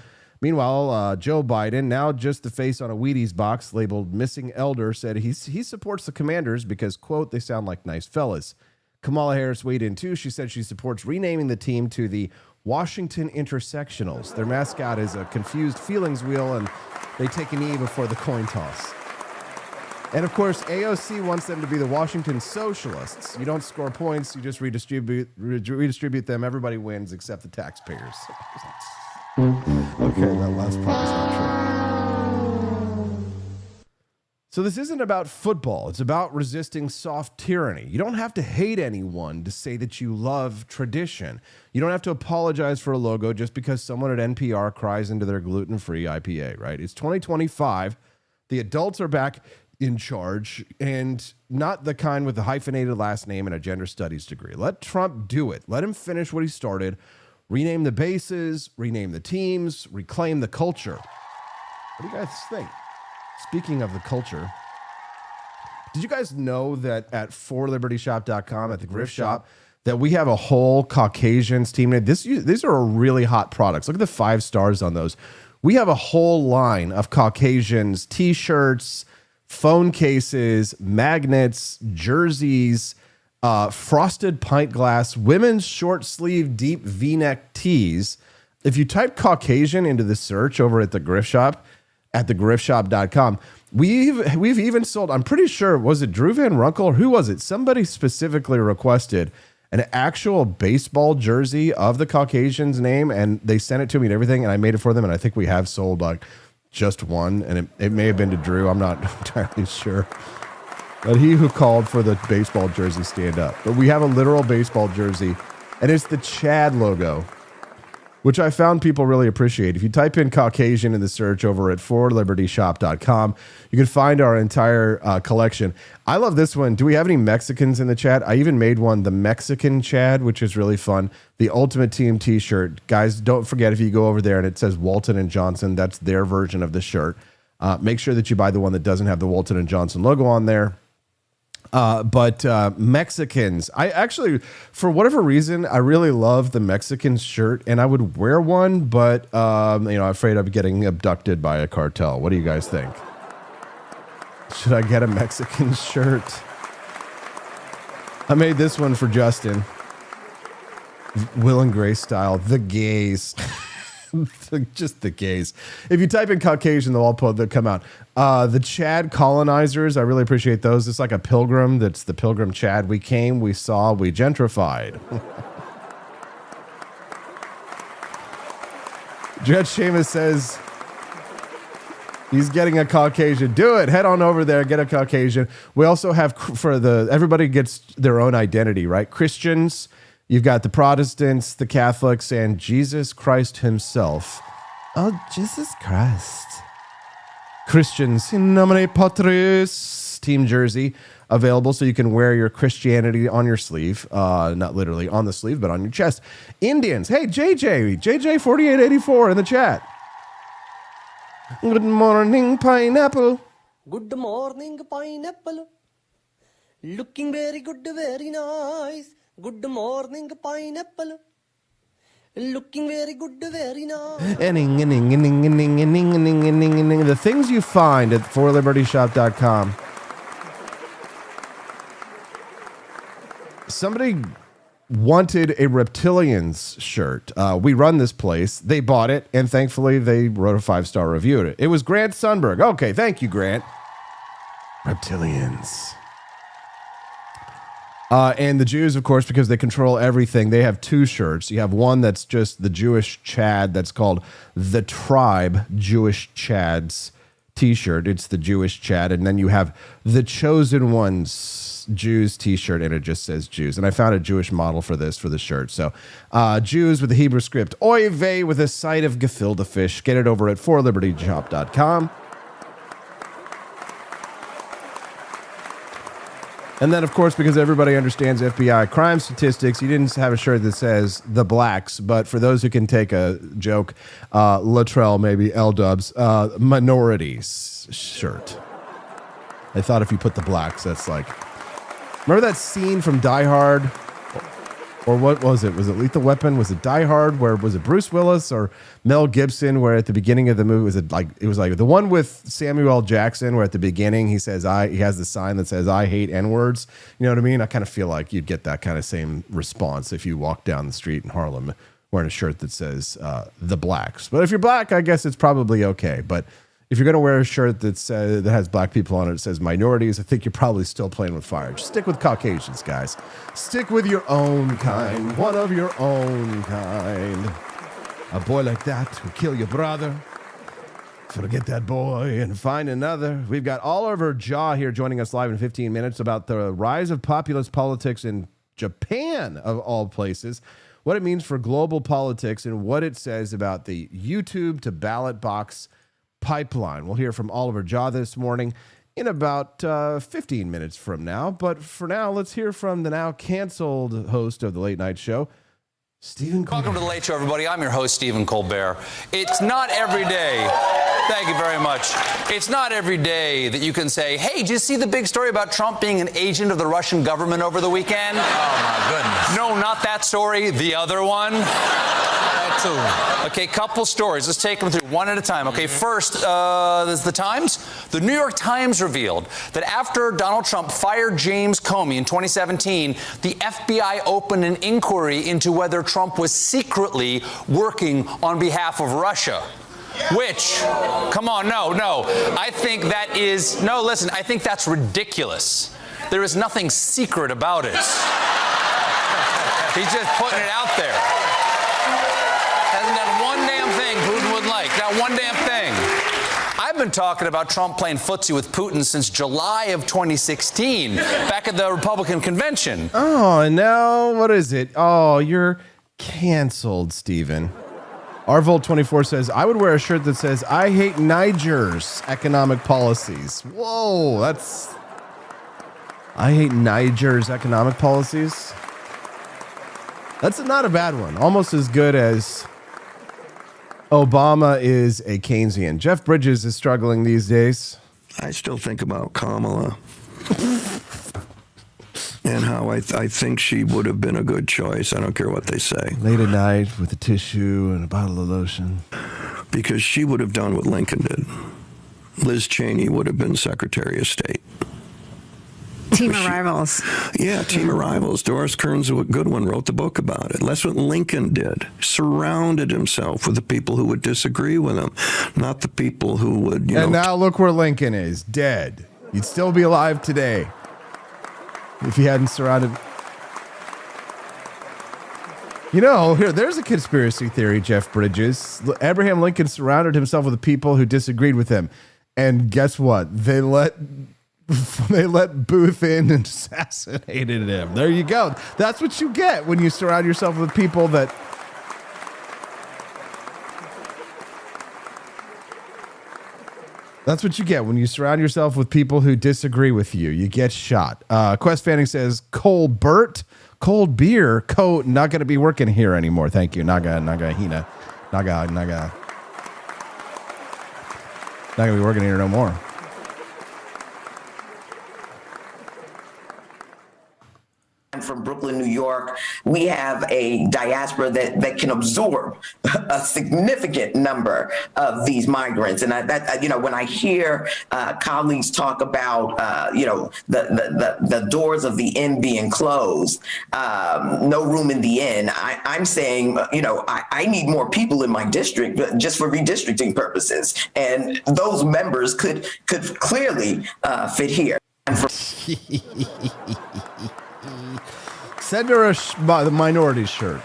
Meanwhile, Joe Biden, now just the face on a Wheaties box labeled Missing Elder, said he supports the Commanders because, quote, they sound like nice fellas. Kamala Harris weighed in too. She said she supports renaming the team to the Washington Intersectionals. Their mascot is a confused feelings wheel, and they take a knee before the coin toss. And of course, AOC wants them to be the Washington Socialists. You don't score points, you just redistribute them. Everybody wins except the taxpayers. Okay, that last part is not true. So this isn't about football. It's about resisting soft tyranny. You don't have to hate anyone to say that you love tradition. You don't have to apologize for a logo just because someone at NPR cries into their gluten-free IPA, right? It's 2025. The adults are back in charge, and not the kind with a hyphenated last name and a gender studies degree. Let Trump do it. Let him finish what he started. Rename the bases, rename the teams, reclaim the culture. What do you guys think? Speaking of the culture, did you guys know that at forlibertyshop.com, at the Griff Shop, that we have a whole Caucasians team? These are really hot products. Look at the 5 stars on those. We have a whole line of Caucasians t-shirts, phone cases, magnets, jerseys, frosted pint glass, women's short sleeve deep V-neck tees. If you type Caucasian into the search over at the Griff Shop, at thegriffshop.com, we've even sold, I'm pretty sure, was it Drew Van Runkle or who was it? Somebody specifically requested an actual baseball jersey of the Caucasian's name, and they sent it to me and everything, and I made it for them, and I think we have sold like just one, and it may have been to Drew. I'm not entirely sure. But he who called for the baseball jersey stand up. But we have a literal baseball jersey, and it's the Chad logo, which I found people really appreciate. If you type in Caucasian in the search over at forlibertyshop.com, you can find our entire collection. I love this one. Do we have any Mexicans in the chat? I even made one, the Mexican Chad, which is really fun. The Ultimate Team t-shirt. Guys, don't forget, if you go over there and it says Walton and Johnson, that's their version of the shirt. Make sure that you buy the one that doesn't have the Walton and Johnson logo on there. But Mexicans, I actually, for whatever reason, I really love the Mexican shirt, and I would wear one, but I'm afraid of getting abducted by a cartel. What do you guys think? Should I get a Mexican shirt? I made this one for Justin. Will and Grace style, the gays. Just the gays. If you type in Caucasian, they'll come out. The Chad colonizers, I really appreciate those. It's like a pilgrim. That's the pilgrim Chad. We came, we saw, we gentrified. Judge Seamus says he's getting a Caucasian. Do it. Head on over there, get a Caucasian. We also have everybody gets their own identity, right? Christians. You've got the Protestants, the Catholics, and Jesus Christ himself. Oh, Jesus Christ. Christians, in nomine Patris, team jersey, available so you can wear your Christianity on your sleeve. Not literally on the sleeve, but on your chest. Indians, hey, JJ4884 in the chat. Good morning, pineapple. Good morning, pineapple. Looking very good, very nice. Good morning, pineapple. Looking very good, very nice. The things you find at forlibertyshop.com. Somebody wanted a Reptilians shirt. We run this place. They bought it, and thankfully they wrote a 5-star review of it. It was Grant Sundberg. Okay, thank you, Grant. Reptilians. And the Jews, of course, because they control everything, they have 2 shirts. You have one that's just the Jewish Chad that's called the Tribe Jewish Chads t-shirt. It's the Jewish Chad. And then you have the Chosen Ones Jews t-shirt, and it just says Jews. And I found a Jewish model for this, for the shirt. So Jews with the Hebrew script, oy vey with a side of gefilte fish. Get it over at forlibertyshop.com. And then, of course, because everybody understands FBI crime statistics, you didn't have a shirt that says the blacks. But for those who can take a joke, Latrell, maybe L-Dubs, minorities shirt. I thought if you put the blacks, that's like... Remember that scene from Die Hard? Or what was it? Was it Lethal Weapon? Was it Die Hard? Where was it Bruce Willis or Mel Gibson? Where at the beginning of the movie it was like the one with Samuel L. Jackson, where at the beginning he says he has the sign that says I hate N-words. You know what I mean? I kind of feel like you'd get that kind of same response if you walk down the street in Harlem wearing a shirt that says the blacks. But if you're black, I guess it's probably okay. But if you're going to wear a shirt that has black people on it, it says minorities, I think you're probably still playing with fire. Just stick with Caucasians, guys. Stick with your own kind, one of your own kind. A boy like that will kill your brother. Forget that boy and find another. We've got Oliver Jaw here joining us live in 15 minutes about the rise of populist politics in Japan, of all places, what it means for global politics, and what it says about the YouTube to ballot box pipeline. We'll hear from Oliver Jaw this morning in about 15 minutes from now. But for now, let's hear from the now canceled host of the late night show, Stephen Colbert. Welcome to the Late Show, everybody. I'm your host, Stephen Colbert. It's not every day. Thank you very much. It's not every day that you can say, hey, did you see the big story about Trump being an agent of the Russian government over the weekend? Oh, my goodness. No, not that story. The other one. That too. Okay, couple stories. Let's take them through one at a time. Okay, first, there's the Times. The New York Times revealed that after Donald Trump fired James Comey in 2017, the FBI opened an inquiry into whether Trump was secretly working on behalf of Russia. Which, come on, no. I think that is, no, listen, I think that's ridiculous. There is nothing secret about it. He's just putting it out there. Hasn't done one damn thing Putin would like. Not one damn thing. I've been talking about Trump playing footsie with Putin since July of 2016, back at the Republican convention. Oh, and now, what is it? Oh, you're canceled, Stephen. Arvolt24 says, I would wear a shirt that says, I hate Niger's economic policies. Whoa, that's... I hate Niger's economic policies. That's not a bad one. Almost as good as Obama is a Keynesian. Jeff Bridges is struggling these days. I still think about Kamala and how I think she would have been a good choice. I don't care what they say. Late at night with a tissue and a bottle of lotion. Because she would have done what Lincoln did. Liz Cheney would have been Secretary of State. Team of Rivals. Yeah, Team of Rivals. Doris Kearns Goodwin wrote the book about it. That's what Lincoln did. Surrounded himself with the people who would disagree with him, not the people who would, And now look where Lincoln is, dead. He'd still be alive today if he hadn't surrounded... You know, here, there's a conspiracy theory, Jeff Bridges. Abraham Lincoln surrounded himself with the people who disagreed with him. And guess what? They let Booth in and assassinated him. There you go. That's what you get when you surround yourself with people that... That's what you get when you surround yourself with people who disagree with you. You get shot. Quest Fanning says, Colbert, cold beer, not going to be working here anymore. Thank you. Naga, Hina. Naga. Not going to be working here no more. From Brooklyn, New York, we have a diaspora that can absorb a significant number of these migrants. And when I hear colleagues talk about, the doors of the inn being closed, no room in the inn, I'm saying, I need more people in my district just for redistricting purposes. And those members could clearly fit here. Send her the minority shirt.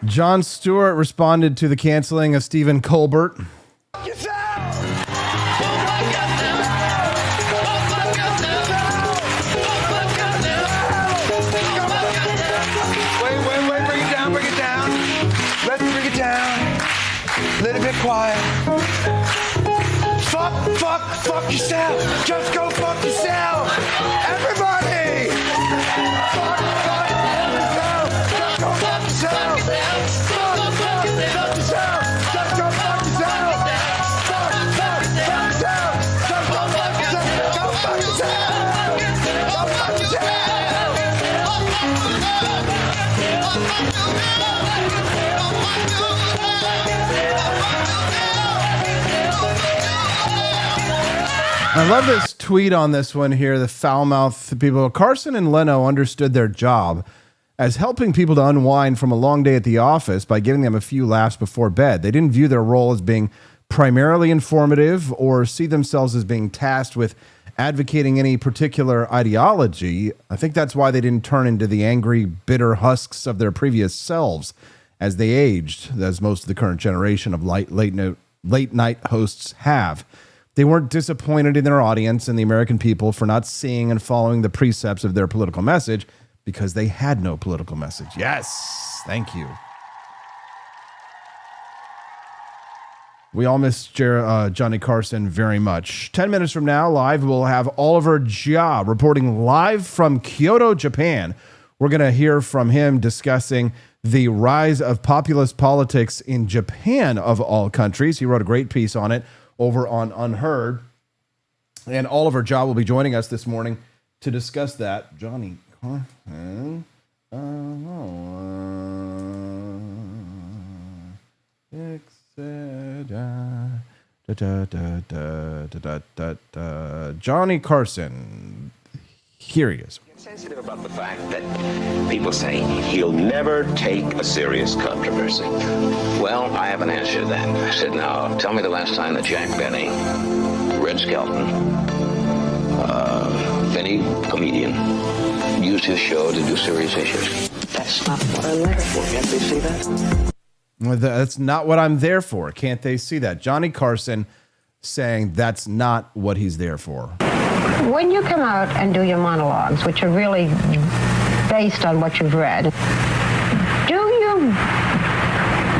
Jon Stewart responded to the canceling of Stephen Colbert. Bring it down. Let's bring it down. Let it be quiet. Fuck yourself. Just go fuck yourself. Everybody. Fuck yourself. Just go fuck yourself. Fuck yourself. Just go fuck yourself. Fuck yourself. Just go fuck yourself. Go fuck yourself. Go fuck yourself. I love this tweet on this one here, the foul-mouthed people. Carson and Leno understood their job as helping people to unwind from a long day at the office by giving them a few laughs before bed. They didn't view their role as being primarily informative or see themselves as being tasked with advocating any particular ideology. I think that's why they didn't turn into the angry, bitter husks of their previous selves. as they aged, as most of the current generation of late night hosts have. They weren't disappointed in their audience and the American people for not seeing and following the precepts of their political message because they had no political message. Yes, thank you. We all miss Johnny Carson very much. 10 minutes from now, live, we'll have Oliver Jia reporting live from Kyoto, Japan. We're going to hear from him discussing the rise of populist politics in Japan, of all countries. He wrote a great piece on it over on Unheard. And Oliver Jia will be joining us this morning to discuss that. Johnny Carson. Johnny Carson. Here he is. Sensitive about the fact that people say he'll never take a serious controversy. Well, I have an answer to that. I said, now, tell me the last time that Jack Benny, Red Skelton, any comedian, used his show to do serious issues. That's not what I'm there for. Can't they see that? That's not what I'm there for. Can't they see that? Johnny Carson saying that's not what he's there for. When you come out and do your monologues, which are really based on what you've read, do you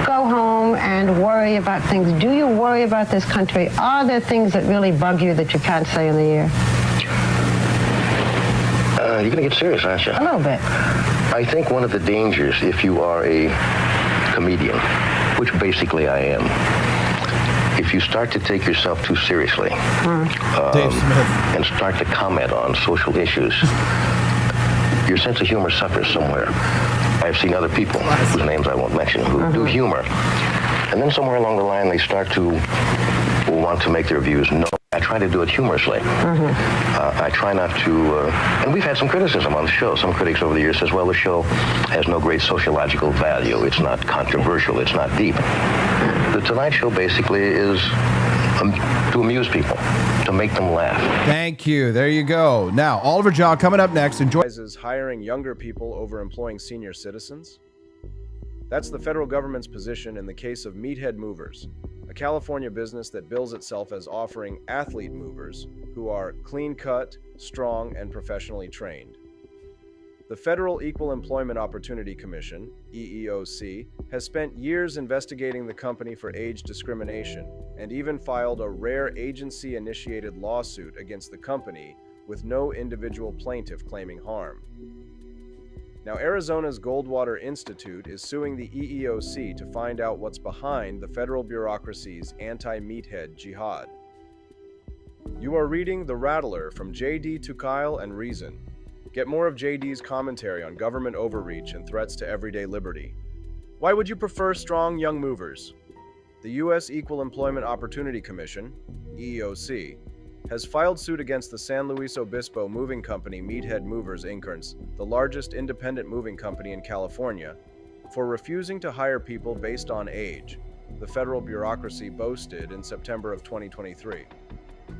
go home and worry about things? Do you worry about this country? Are there things that really bug you that you can't say in the air? You're going to get serious, aren't you? A little bit. I think one of the dangers, if you are a comedian, which basically I am, if you start to take yourself too seriously and start to comment on social issues, your sense of humor suffers somewhere. I've seen other people, whose names I won't mention, who do humor, and then somewhere along the line they start to want to make their views known. I try to do it humorously. I try not to, and we've had some criticism on the show. Some critics over the years says, well, the show has no great sociological value. It's not controversial. It's not deep. The Tonight Show basically is to amuse people, to make them laugh. Thank you. There you go. Now, Oliver Jia coming up next. Enjoy. Is hiring younger people over employing senior citizens? That's the federal government's position in the case of Meathead Movers, a California business that bills itself as offering athlete movers who are clean-cut, strong, and professionally trained. The Federal Equal Employment Opportunity Commission, EEOC, has spent years investigating the company for age discrimination and even filed a rare agency-initiated lawsuit against the company with no individual plaintiff claiming harm. Now, Arizona's Goldwater Institute is suing the EEOC to find out what's behind the federal bureaucracy's anti-meathead jihad. You are reading The Rattler from J.D. Tukyle and Reason. Get more of J.D.'s commentary on government overreach and threats to everyday liberty. Why would you prefer strong young movers? The U.S. Equal Employment Opportunity Commission, EEOC, has filed suit against the San Luis Obispo moving company Meathead Movers Inc., the largest independent moving company in California, for refusing to hire people based on age, the federal bureaucracy boasted in September of 2023.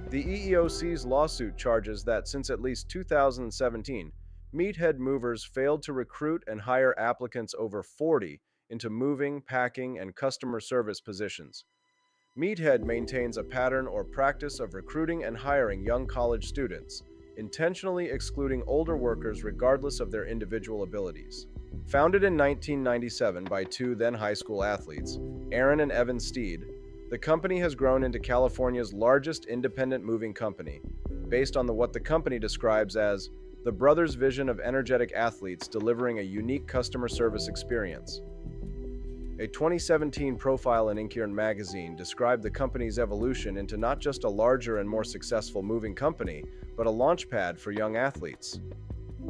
The EEOC's lawsuit charges that since at least 2017, Meathead Movers failed to recruit and hire applicants over 40 into moving, packing, and customer service positions. Meathead maintains a pattern or practice of recruiting and hiring young college students, intentionally excluding older workers regardless of their individual abilities. Founded in 1997 by two then high school athletes, Aaron and Evan Steed, the company has grown into California's largest independent moving company, based on what the company describes as the brothers' vision of energetic athletes delivering a unique customer service experience. A 2017 profile in Inkiern magazine described the company's evolution into not just a larger and more successful moving company, but a launchpad for young athletes.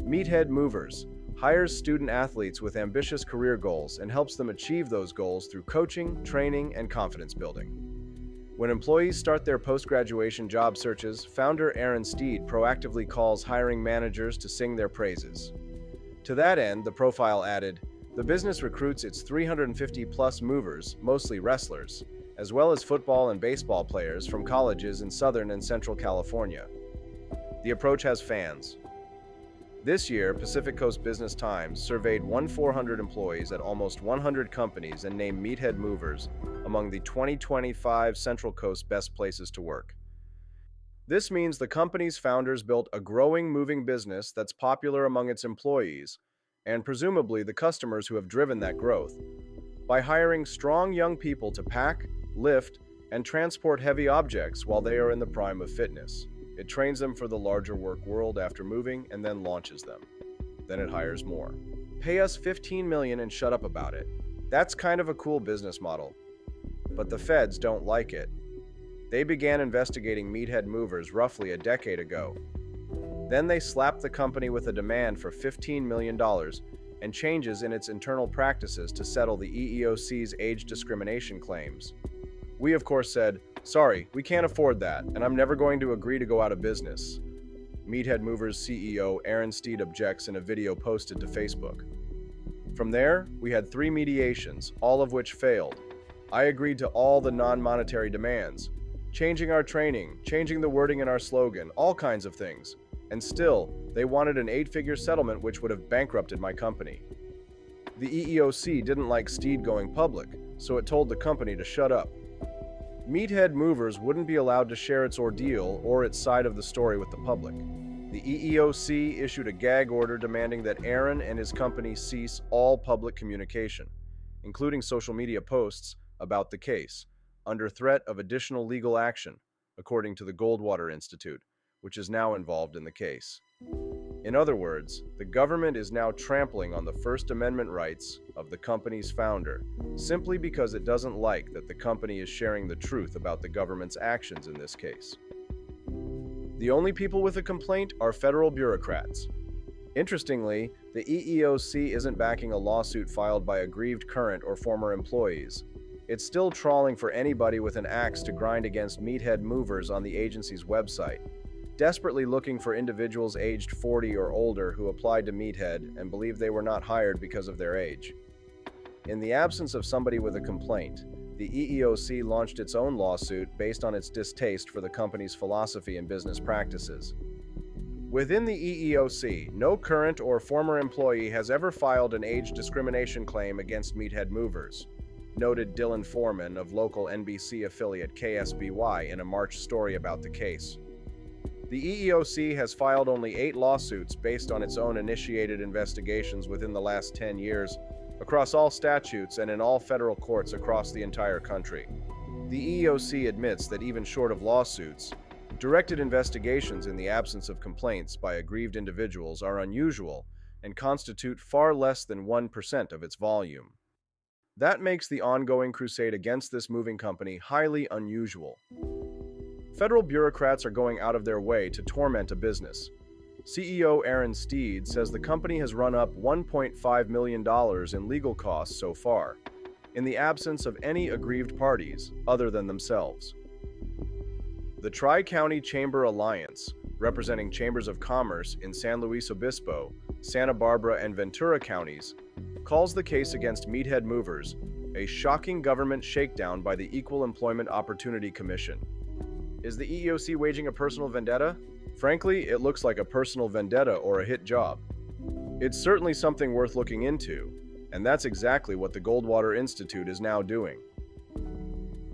Meathead Movers hires student athletes with ambitious career goals and helps them achieve those goals through coaching, training, and confidence building. When employees start their post-graduation job searches, founder Aaron Steed proactively calls hiring managers to sing their praises. To that end, the profile added, the business recruits its 350-plus movers, mostly wrestlers, as well as football and baseball players from colleges in Southern and Central California. The approach has fans. This year, Pacific Coast Business Times surveyed 1,400 employees at almost 100 companies and named Meathead Movers among the 2025 Central Coast Best Places to Work. This means the company's founders built a growing moving business that's popular among its employees, and presumably the customers who have driven that growth, by hiring strong young people to pack, lift, and transport heavy objects while they are in the prime of fitness. It trains them for the larger work world after moving and then launches them. Then it hires more. Pay us $15 million and shut up about it. That's kind of a cool business model. But the feds don't like it. They began investigating Meathead Movers roughly a decade ago. Then they slapped the company with a demand for $15 million and changes in its internal practices to settle the EEOC's age discrimination claims. We, of course, said, "Sorry, we can't afford that, and I'm never going to agree to go out of business." Meathead Movers CEO Aaron Steed objects in a video posted to Facebook. From there, we had 3 mediations, all of which failed. I agreed to all the non-monetary demands, changing our training, changing the wording in our slogan, all kinds of things. And still, they wanted an 8-figure settlement which would have bankrupted my company. The EEOC didn't like Steed going public, so it told the company to shut up. Meathead Movers wouldn't be allowed to share its ordeal or its side of the story with the public. The EEOC issued a gag order demanding that Aaron and his company cease all public communication, including social media posts about the case, under threat of additional legal action, according to the Goldwater Institute, which is now involved in the case. In other words, the government is now trampling on the First Amendment rights of the company's founder, simply because it doesn't like that the company is sharing the truth about the government's actions in this case. The only people with a complaint are federal bureaucrats. Interestingly, the EEOC isn't backing a lawsuit filed by aggrieved current or former employees. It's still trawling for anybody with an axe to grind against Meathead Movers on the agency's website, desperately looking for individuals aged 40 or older who applied to Meathead and believed they were not hired because of their age. In the absence of somebody with a complaint, the EEOC launched its own lawsuit based on its distaste for the company's philosophy and business practices. Within the EEOC, no current or former employee has ever filed an age discrimination claim against Meathead Movers, noted Dylan Foreman of local NBC affiliate KSBY in a March story about the case. The EEOC has filed only 8 lawsuits based on its own initiated investigations within the last 10 years, across all statutes and in all federal courts across the entire country. The EEOC admits that even short of lawsuits, directed investigations in the absence of complaints by aggrieved individuals are unusual and constitute far less than 1% of its volume. That makes the ongoing crusade against this moving company highly unusual. Federal bureaucrats are going out of their way to torment a business. CEO Aaron Steed says the company has run up $1.5 million in legal costs so far, in the absence of any aggrieved parties other than themselves. The Tri-County Chamber Alliance, representing chambers of commerce in San Luis Obispo, Santa Barbara, and Ventura counties, calls the case against Meathead Movers a shocking government shakedown by the Equal Employment Opportunity Commission. Is the EEOC waging a personal vendetta? Frankly, it looks like a personal vendetta or a hit job. It's certainly something worth looking into, and that's exactly what the Goldwater Institute is now doing.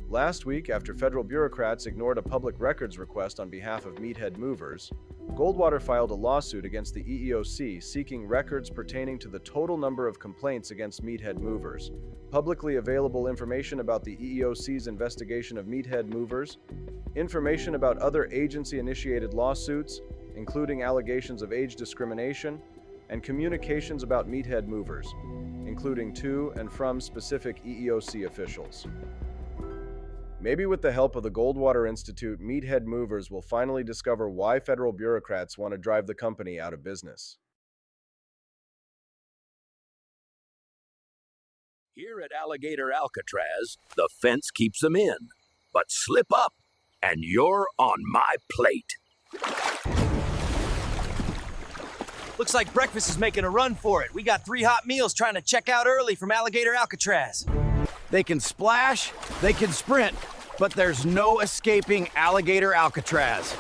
Last week, after federal bureaucrats ignored a public records request on behalf of Meathead Movers, Goldwater filed a lawsuit against the EEOC seeking records pertaining to the total number of complaints against Meathead Movers, publicly available information about the EEOC's investigation of Meathead Movers, information about other agency-initiated lawsuits, including allegations of age discrimination, and communications about Meathead Movers, including to and from specific EEOC officials. Maybe with the help of the Goldwater Institute, Meathead Movers will finally discover why federal bureaucrats want to drive the company out of business. Here at Alligator Alcatraz, the fence keeps them in. But slip up, and you're on my plate. Looks like breakfast is making a run for it. We got 3 hot meals trying to check out early from Alligator Alcatraz. They can splash, they can sprint, but there's no escaping Alligator Alcatraz.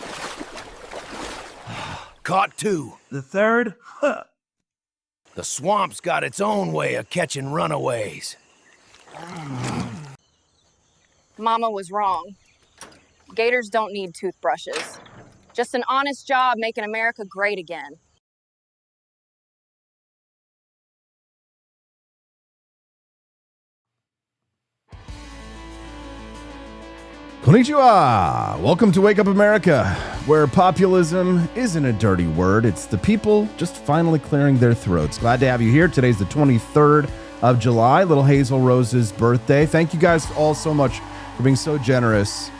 caught two. The third? Huh. The swamp's got its own way of catching runaways. Mama was wrong. Gators don't need toothbrushes. Just an honest job making America great again. Konnichiwa! Welcome to Wake Up America, where populism isn't a dirty word. It's the people just finally clearing their throats. Glad to have you here. Today's the 23rd of July, Little Hazel Rose's birthday. Thank you guys all so much for being so generous.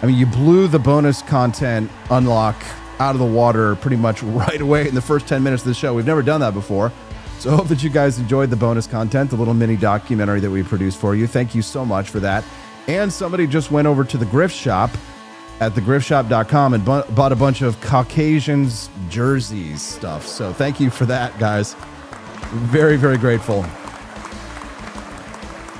I mean, you blew the bonus content unlock out of the water pretty much right away in the first 10 minutes of the show. We've never done that before. So I hope that you guys enjoyed the bonus content, the little mini documentary that we produced for you. Thank you so much for that. And somebody just went over to the Grift Shop at thegriftshop.com and bought a bunch of Caucasians jerseys stuff. So thank you for that, guys. Very, very grateful.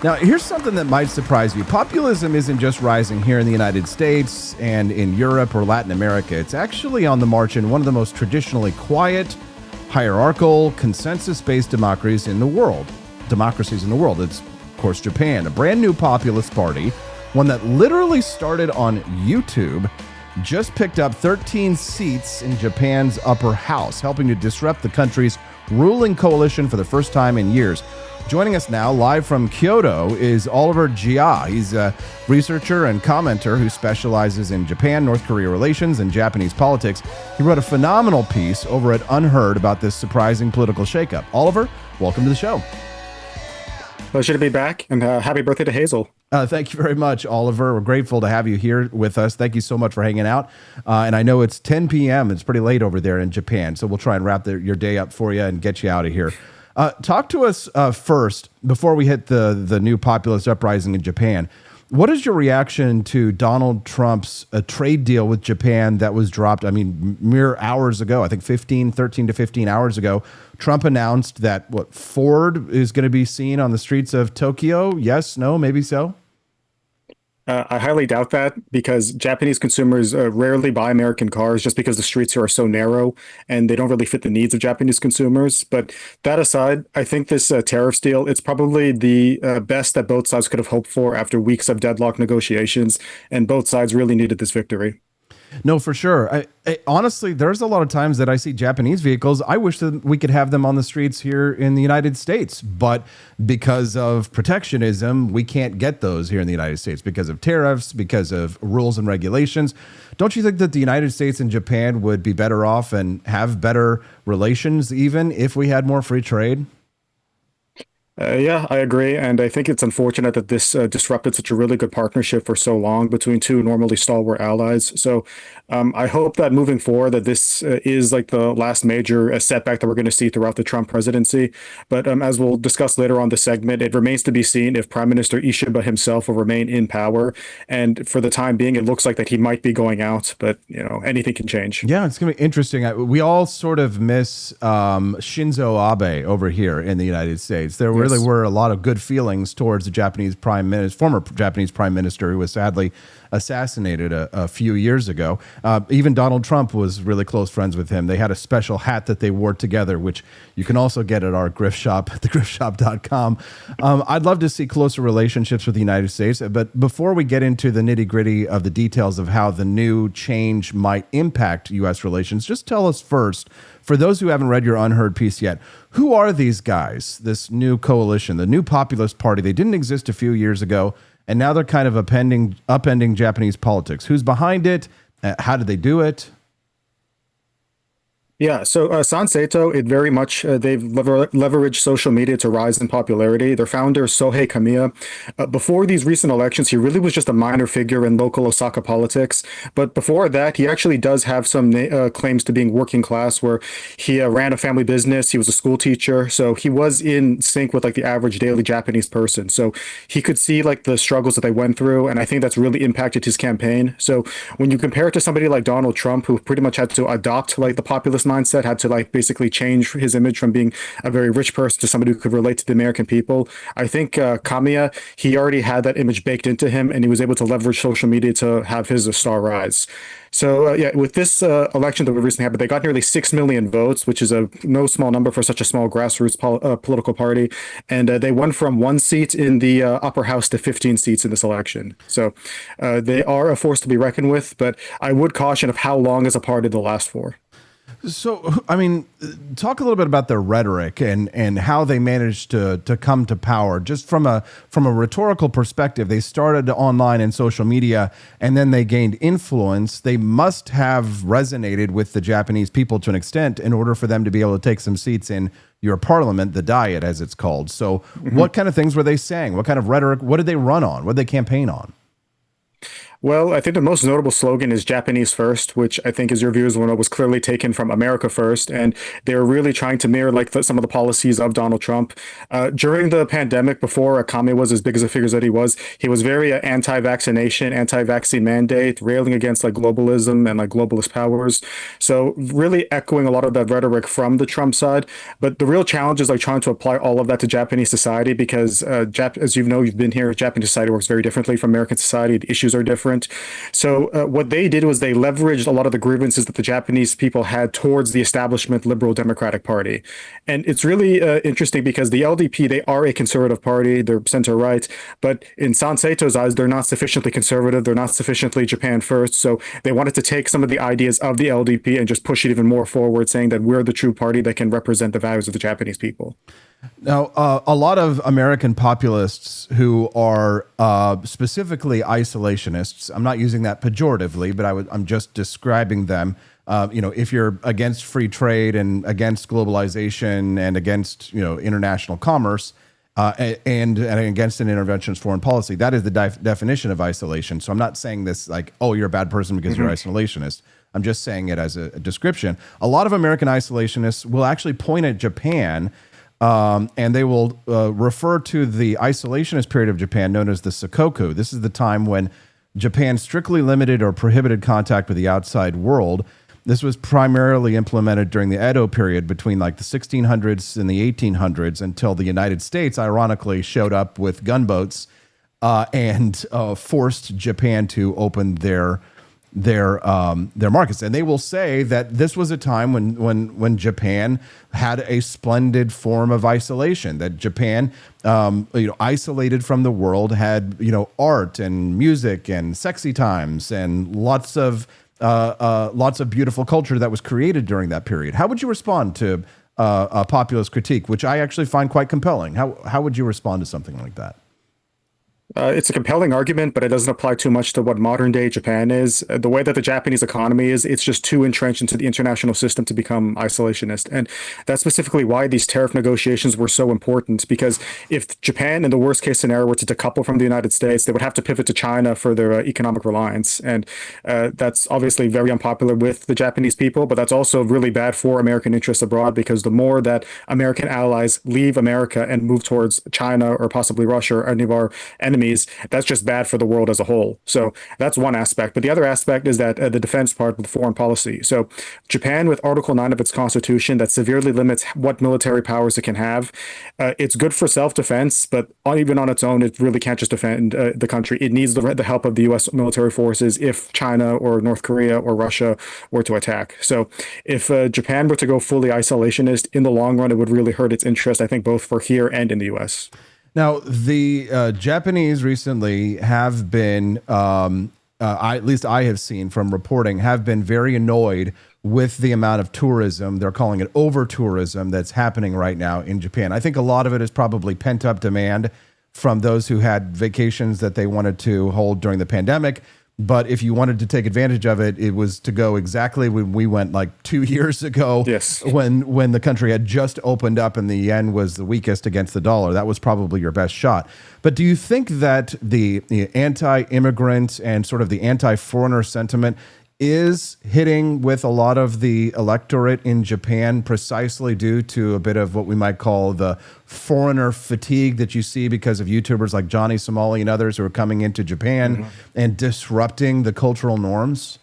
Now, here's something that might surprise you. Populism isn't just rising here in the United States and in Europe or Latin America. It's actually on the march in one of the most traditionally quiet, hierarchical, consensus-based democracies in the world. It's, of course, Japan, a brand new populist party, one that literally started on YouTube, just picked up 13 seats in Japan's upper house, helping to disrupt the country's ruling coalition for the first time in years. Joining us now, live from Kyoto, is Oliver Jia. He's a researcher and commenter who specializes in Japan, North Korea relations, and Japanese politics. He wrote a phenomenal piece over at Unheard about this surprising political shakeup. Oliver, welcome to the show. Pleasure to be back, and happy birthday to Hazel. Thank you very much, Oliver. We're grateful to have you here with us. Thank you so much for hanging out. And I know it's 10 p.m. It's pretty late over there in Japan, so we'll try and wrap your day up for you and get you out of here. Talk to us first, before we hit the new populist uprising in Japan. What is your reaction to Donald Trump's trade deal with Japan that was dropped, mere hours ago, I think 13 to 15 hours ago? Trump announced that, Ford is going to be seen on the streets of Tokyo? Yes, no, maybe so? I highly doubt that, because Japanese consumers rarely buy American cars just because the streets here are so narrow and they don't really fit the needs of Japanese consumers. But that aside, I think this tariff deal, it's probably the best that both sides could have hoped for after weeks of deadlock negotiations, and both sides really needed this victory. No, for sure. I honestly, there's a lot of times that I see Japanese vehicles. I wish that we could have them on the streets here in the United States, but because of protectionism, we can't get those here in the United States because of tariffs, because of rules and regulations. Don't you think that the United States and Japan would be better off and have better relations even if we had more free trade? Yeah, I agree. And I think it's unfortunate that this disrupted such a really good partnership for so long between two normally stalwart allies. So I hope that moving forward that this is like the last major setback that we're going to see throughout the Trump presidency. But as we'll discuss later on the segment, it remains to be seen if Prime Minister Ishiba himself will remain in power. And for the time being, it looks like that he might be going out, but anything can change. Yeah, it's going to be interesting. We all sort of miss Shinzo Abe over here in the United States. There really were a lot of good feelings towards the former Japanese prime minister who was sadly assassinated a few years ago. Even Donald Trump was really close friends with him. They had a special hat that they wore together, which you can also get at our Grift Shop, thegriftshop.com. I'd love to see closer relationships with the United States. But before we get into the nitty gritty of the details of how the new change might impact U.S. relations, just tell us first, for those who haven't read your Unheard piece yet, who are these guys, this new coalition, the new populist party? They didn't exist a few years ago, and now they're kind of upending Japanese politics. Who's behind it? How did they do it? Yeah, so Sanseito, it very much, they've leveraged social media to rise in popularity. Their founder, Sohei Kamiya, before these recent elections, he really was just a minor figure in local Osaka politics. But before that, he actually does have some claims to being working class, where he ran a family business. He was a school teacher. So he was in sync with like the average daily Japanese person. So he could see like the struggles that they went through. And I think that's really impacted his campaign. So when you compare it to somebody like Donald Trump, who pretty much had to adopt like the populist mindset, had to like basically change his image from being a very rich person to somebody who could relate to the American people. I think Kamiya, he already had that image baked into him, and he was able to leverage social media to have his star rise. So yeah, with this election that we recently had, but they got nearly 6 million votes, which is a no small number for such a small grassroots political party, and they won from 1 seat in the upper house to 15 seats in this election. So they are a force to be reckoned with, but I would caution of how long is a party they'll last for. So, I mean, talk a little bit about their rhetoric and how they managed to come to power. Just from a rhetorical perspective, they started online and social media, and then they gained influence. They must have resonated with the Japanese people to an extent in order for them to be able to take some seats in your parliament, the Diet, as it's called. So, what kind of things were they saying? What kind of rhetoric? What did they run on? What did they campaign on? Well, I think the most notable slogan is Japanese first, which I think, as your viewers will know, was clearly taken from America first. And they're really trying to mirror like some of the policies of Donald Trump. During the pandemic, before Kami was as big as the figures that he was very anti-vaccination, anti-vaccine mandate, railing against like globalism and like globalist powers. So really echoing a lot of that rhetoric from the Trump side. But the real challenge is like trying to apply all of that to Japanese society, because as you know, you've been here, Japanese society works very differently from American society. The issues are different. So what they did was they leveraged a lot of the grievances that the Japanese people had towards the establishment Liberal Democratic Party. And it's really interesting because the LDP, they are a conservative party, they're center right, but in Sanseto's eyes, they're not sufficiently conservative, they're not sufficiently Japan first. So they wanted to take some of the ideas of the LDP and just push it even more forward, saying that we're the true party that can represent the values of the Japanese people. Now, a lot of American populists who are specifically isolationists, I'm not using that pejoratively, but I'm just describing them. If you're against free trade and against globalization and against, international commerce and against an interventionist foreign policy, that is the definition of isolation. So I'm not saying this like, oh, you're a bad person because you're isolationist. I'm just saying it as a description. A lot of American isolationists will actually point at Japan, and they will refer to the isolationist period of Japan known as the Sakoku. This is the time when Japan strictly limited or prohibited contact with the outside world. This was primarily implemented during the Edo period between like the 1600s and the 1800s until the United States, ironically, showed up with gunboats and forced Japan to open their markets. And they will say that this was a time when Japan had a splendid form of isolation, that Japan, isolated from the world, had, art and music and sexy times and lots of beautiful culture that was created during that period. How would you respond to a populist critique, which I actually find quite compelling? How would you respond to something like that? It's a compelling argument, but it doesn't apply too much to what modern day Japan is. The way that the Japanese economy is, it's just too entrenched into the international system to become isolationist. And that's specifically why these tariff negotiations were so important, because if Japan, in the worst case scenario, were to decouple from the United States, they would have to pivot to China for their economic reliance. And that's obviously very unpopular with the Japanese people, but that's also really bad for American interests abroad, because the more that American allies leave America and move towards China or possibly Russia or any of our enemies, that's just bad for the world as a whole. So that's one aspect. But the other aspect is that the defense part with foreign policy. So Japan, with Article 9 of its constitution that severely limits what military powers it can have, it's good for self-defense, but even on its own, it really can't just defend the country. It needs the help of the U.S. military forces if China or North Korea or Russia were to attack. So if Japan were to go fully isolationist, in the long run, it would really hurt its interest, I think, both for here and in the U.S. Now, the Japanese recently have been, at least I have seen from reporting, have been very annoyed with the amount of tourism, they're calling it over-tourism, that's happening right now in Japan. I think a lot of it is probably pent-up demand from those who had vacations that they wanted to hold during the pandemic. But if you wanted to take advantage of it, it was to go exactly when we went like 2 years ago, yes, when the country had just opened up and the yen was the weakest against the dollar. That was probably your best shot. But do you think that the anti-immigrant and sort of the anti-foreigner sentiment is hitting with a lot of the electorate in Japan precisely due to a bit of what we might call the foreigner fatigue that you see because of YouTubers like Johnny Somali and others who are coming into Japan and disrupting the cultural norms?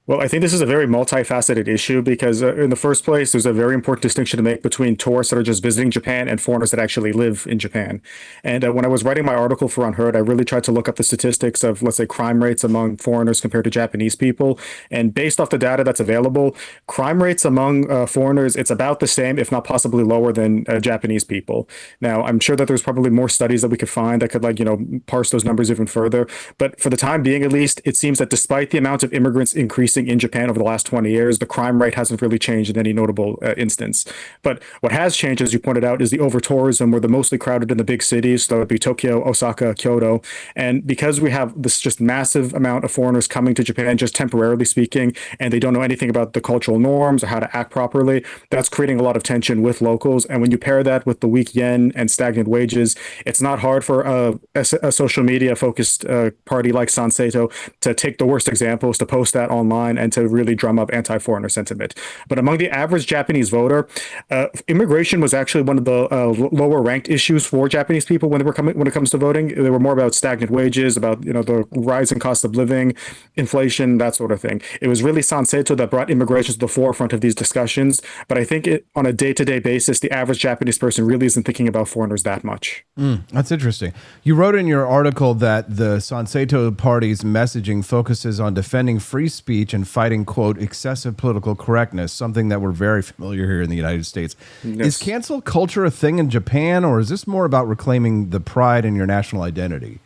Well, I think this is a very multifaceted issue because, in the first place, there's a very important distinction to make between tourists that are just visiting Japan and foreigners that actually live in Japan. And when I was writing my article for Unheard, I really tried to look up the statistics of, let's say, crime rates among foreigners compared to Japanese people. And based off the data that's available, crime rates among foreigners, it's about the same, if not possibly lower than Japanese people. Now, I'm sure that there's probably more studies that we could find that could, like, parse those numbers even further. But for the time being, at least, it seems that despite the amount of immigrants increasing in Japan over the last 20 years, the crime rate hasn't really changed in any notable instance. But what has changed, as you pointed out, is the over-tourism, where they're mostly crowded in the big cities. So that would be Tokyo, Osaka, Kyoto. And because we have this just massive amount of foreigners coming to Japan, just temporarily speaking, and they don't know anything about the cultural norms or how to act properly, that's creating a lot of tension with locals. And when you pair that with the weak yen and stagnant wages, it's not hard for a social media-focused party like Sanseito to take the worst examples, to post that online, and to really drum up anti-foreigner sentiment. But among the average Japanese voter, immigration was actually one of the lower ranked issues for Japanese people when it comes to voting. They were more about stagnant wages, about the rising cost of living, inflation, that sort of thing. It was really Sanseito that brought immigration to the forefront of these discussions. But I think on a day-to-day basis, the average Japanese person really isn't thinking about foreigners that much. That's interesting. You wrote in your article that the Sanseito party's messaging focuses on defending free speech and fighting, quote, excessive political correctness, something that we're very familiar here in the United States. Yes. Is cancel culture a thing in Japan, or is this more about reclaiming the pride in your national identity?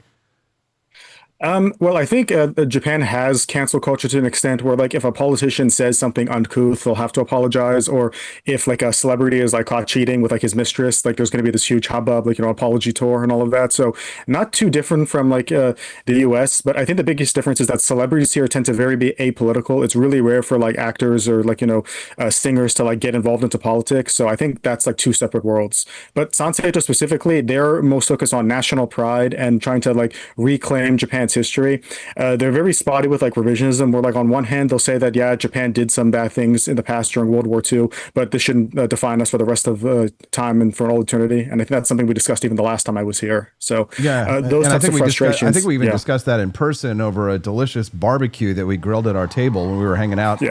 Well, I think Japan has cancel culture to an extent where, like, if a politician says something uncouth, they'll have to apologize. Or if, like, a celebrity is, like, caught cheating with, like, his mistress, like, there's going to be this huge hubbub, like, apology tour and all of that. So not too different from, like, the US. But I think the biggest difference is that celebrities here tend to be apolitical. It's really rare for, like, actors or, like, singers to, like, get involved into politics. So I think that's, like, two separate worlds. But Sanseito specifically, they're most focused on national pride and trying to, like, reclaim Japan's history. They're very spotty with, like, revisionism, where, like, on one hand they'll say that, yeah, Japan did some bad things in the past during World War II, but this shouldn't define us for the rest of time and for all eternity. And I think that's something we discussed even the last time I was here. So those types of frustrations. I think we even discussed that in person over a delicious barbecue that we grilled at our table when we were hanging out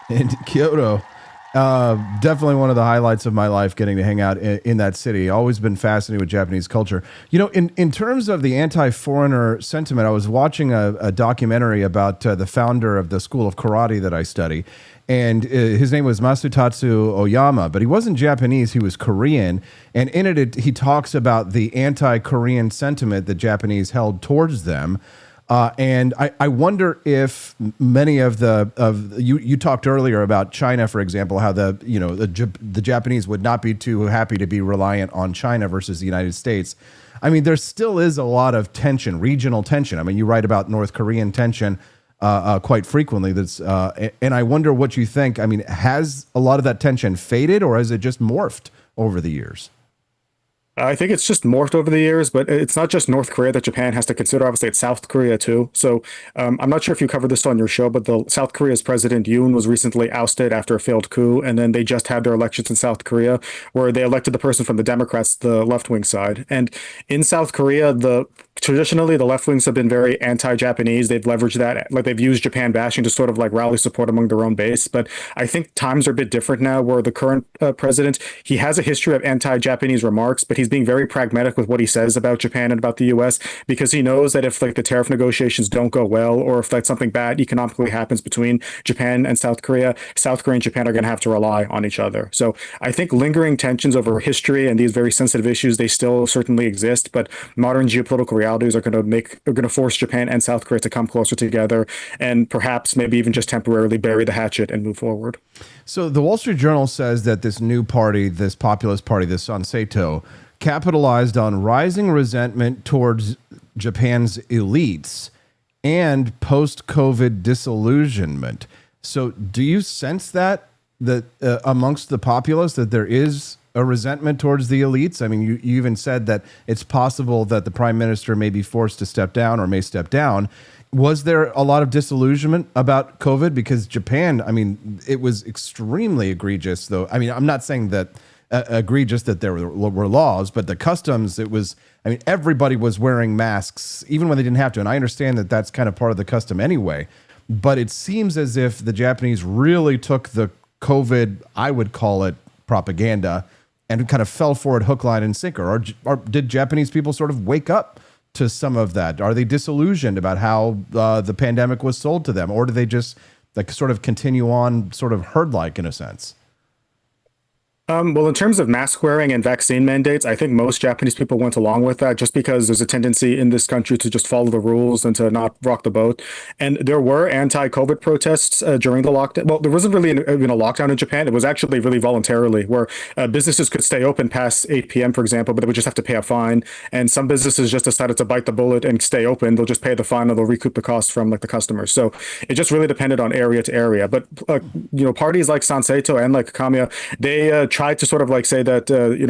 in Kyoto. Definitely one of the highlights of my life, getting to hang out in that city. Always been fascinated with Japanese culture. In terms of the anti-foreigner sentiment, I was watching a documentary about the founder of the school of karate that I study. And his name was Masutatsu Oyama, but he wasn't Japanese, he was Korean. And in it, he talks about the anti-Korean sentiment that Japanese held towards them. And I wonder if many of you talked earlier about China, for example, how the Japanese would not be too happy to be reliant on China versus the United States. I mean, there still is a lot of tension, regional tension. I mean, you write about North Korean tension quite frequently. And I wonder what you think. I mean, has a lot of that tension faded, or has it just morphed over the years? I think it's just morphed over the years, but it's not just North Korea that Japan has to consider. Obviously, it's South Korea too. So I'm not sure if you covered this on your show, but the South Korea's President Yoon was recently ousted after a failed coup, and then they just had their elections in South Korea, where they elected the person from the Democrats, the left-wing side. And in South Korea, traditionally the left wings have been very anti-Japanese. They've leveraged that, like they've used Japan bashing to sort of like rally support among their own base. But I think times are a bit different now, where the current president, he has a history of anti-Japanese remarks, but he's being very pragmatic with what he says about Japan and about the US, because he knows that if, like, the tariff negotiations don't go well, or if, like, something bad economically happens between Japan and South Korea and Japan are going to have to rely on each other. So I think lingering tensions over history and these very sensitive issues, they still certainly exist, but modern geopolitical realities are going to force Japan and South Korea to come closer together, and perhaps maybe even just temporarily bury the hatchet and move forward. So the Wall Street Journal says that this new party, this populist party, this Sanseito, capitalized on rising resentment towards Japan's elites and post-COVID disillusionment. So do you sense that amongst the populace, that there is a resentment towards the elites? I mean, you even said that it's possible that the prime minister may be forced to step down or may step down. Was there a lot of disillusionment about COVID? Because Japan, I mean, it was extremely egregious, though. I mean, I'm not saying that egregious that there were laws, but the customs, everybody was wearing masks, even when they didn't have to. And I understand that that's kind of part of the custom anyway. but it seems as if the Japanese really took the COVID, I would call it propaganda, and kind of fell for it hook, line, and sinker. Or did Japanese people sort of wake up to some of that? Are they disillusioned about how the pandemic was sold to them? Or do they just like sort of continue on sort of herd-like in a sense? Well, in terms of mask wearing and vaccine mandates, I think most Japanese people went along with that just because there's a tendency in this country to just follow the rules and to not rock the boat. And there were anti-COVID protests during the lockdown. Well, there wasn't really even a lockdown in Japan. It was actually really voluntarily, where businesses could stay open past 8 p.m., for example, but they would just have to pay a fine. And some businesses just decided to bite the bullet and stay open. They'll just pay the fine, or they'll recoup the cost from like the customers. So it just really depended on area to area. But parties like Sanseito and like Kamiya, they tried to sort of like say that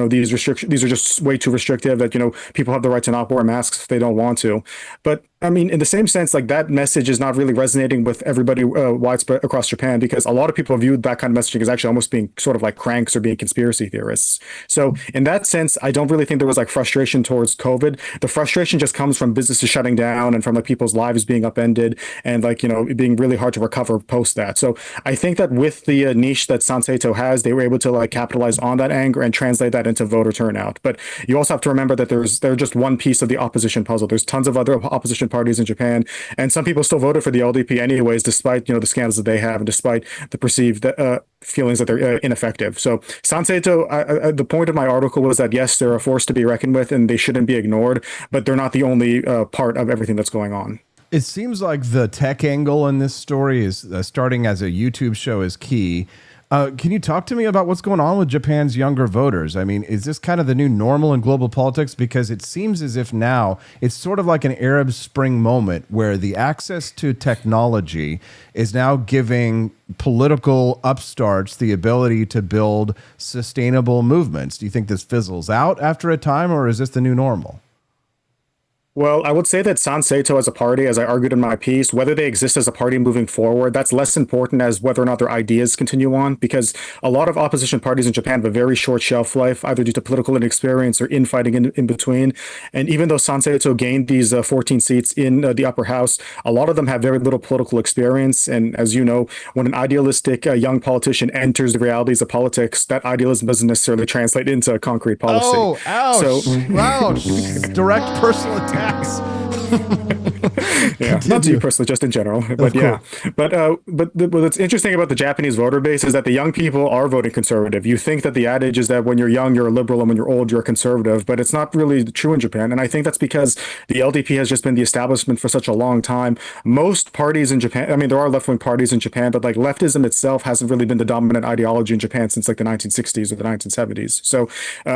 these are just way too restrictive, that people have the right to not wear masks if they don't want to. But I mean, in the same sense, like that message is not really resonating with everybody widespread across Japan, because a lot of people viewed that kind of messaging as actually almost being sort of like cranks or being conspiracy theorists. So in that sense, I don't really think there was like frustration towards COVID. The frustration just comes from businesses shutting down and from like people's lives being upended and like, it being really hard to recover post that. So I think that with the niche that Sanseito has, they were able to like capitalize on that anger and translate that into voter turnout. But you also have to remember that they're just one piece of the opposition puzzle. There's tons of other opposition parties in Japan, and some people still voted for the LDP anyways, despite the scandals that they have and despite the perceived feelings that they're ineffective. So Sanseito, the point of my article was that yes, they're a force to be reckoned with and they shouldn't be ignored, but they're not the only part of everything that's going on. It seems like the tech angle in this story is starting as a YouTube show is key. Can you talk to me about what's going on with Japan's younger voters? I mean, is this kind of the new normal in global politics? Because it seems as if now it's sort of like an Arab Spring moment where the access to technology is now giving political upstarts the ability to build sustainable movements. Do you think this fizzles out after a time, or is this the new normal? Well, I would say that Sanseito as a party, as I argued in my piece, whether they exist as a party moving forward, that's less important as whether or not their ideas continue on, because a lot of opposition parties in Japan have a very short shelf life, either due to political inexperience or infighting in between. And even though Sanseito gained these 14 seats in the upper house, a lot of them have very little political experience. And as you know, when an idealistic young politician enters the realities of politics, that idealism doesn't necessarily translate into concrete policy. Oh, ouch. So, ouch. Direct personal attack. Yeah, not to you personally, just in general. But yeah, but what's interesting about the Japanese voter base is that the young people are voting conservative. You think that the adage is that when you're young, you're a liberal, and when you're old, you're a conservative, but it's not really true in Japan. And I think that's because the LDP has just been the establishment for such a long time. Most parties in Japan, I mean, there are left-wing parties in Japan, but like leftism itself hasn't really been the dominant ideology in Japan since like the 1960s or the 1970s. So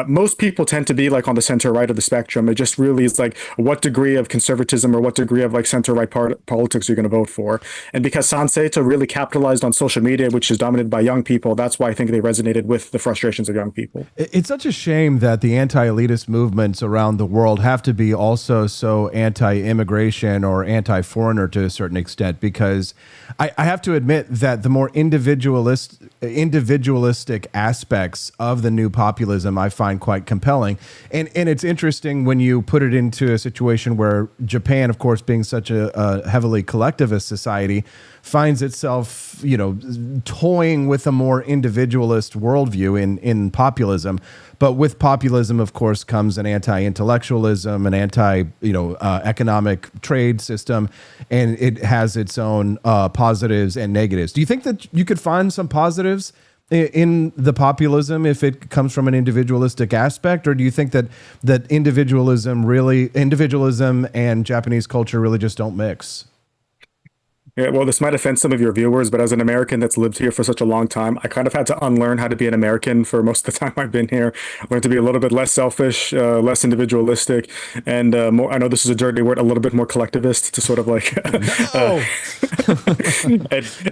most people tend to be like on the center right of the spectrum. It just really is like what degree of conservatism or what degree of like center-right politics you're going to vote for. And because Sanseito really capitalized on social media, which is dominated by young people, that's why I think they resonated with the frustrations of young people. It's such a shame that the anti-elitist movements around the world have to be also so anti-immigration or anti-foreigner to a certain extent, because I have to admit that the more individualistic aspects of the new populism I find quite compelling. And it's interesting when you put it into a situation where Japan, of course, being such a heavily collectivist society, finds itself, toying with a more individualist worldview in populism. But with populism, of course, comes an anti-intellectualism, an economic trade system, and it has its own positives and negatives. Do you think that you could find some positives in the populism if it comes from an individualistic aspect, or do you think that individualism and Japanese culture really just don't mix? Yeah, well, this might offend some of your viewers, but as an American that's lived here for such a long time, I kind of had to unlearn how to be an American for most of the time I've been here. I learned to be a little bit less selfish, less individualistic, and more, I know this is a dirty word, a little bit more collectivist, to sort of like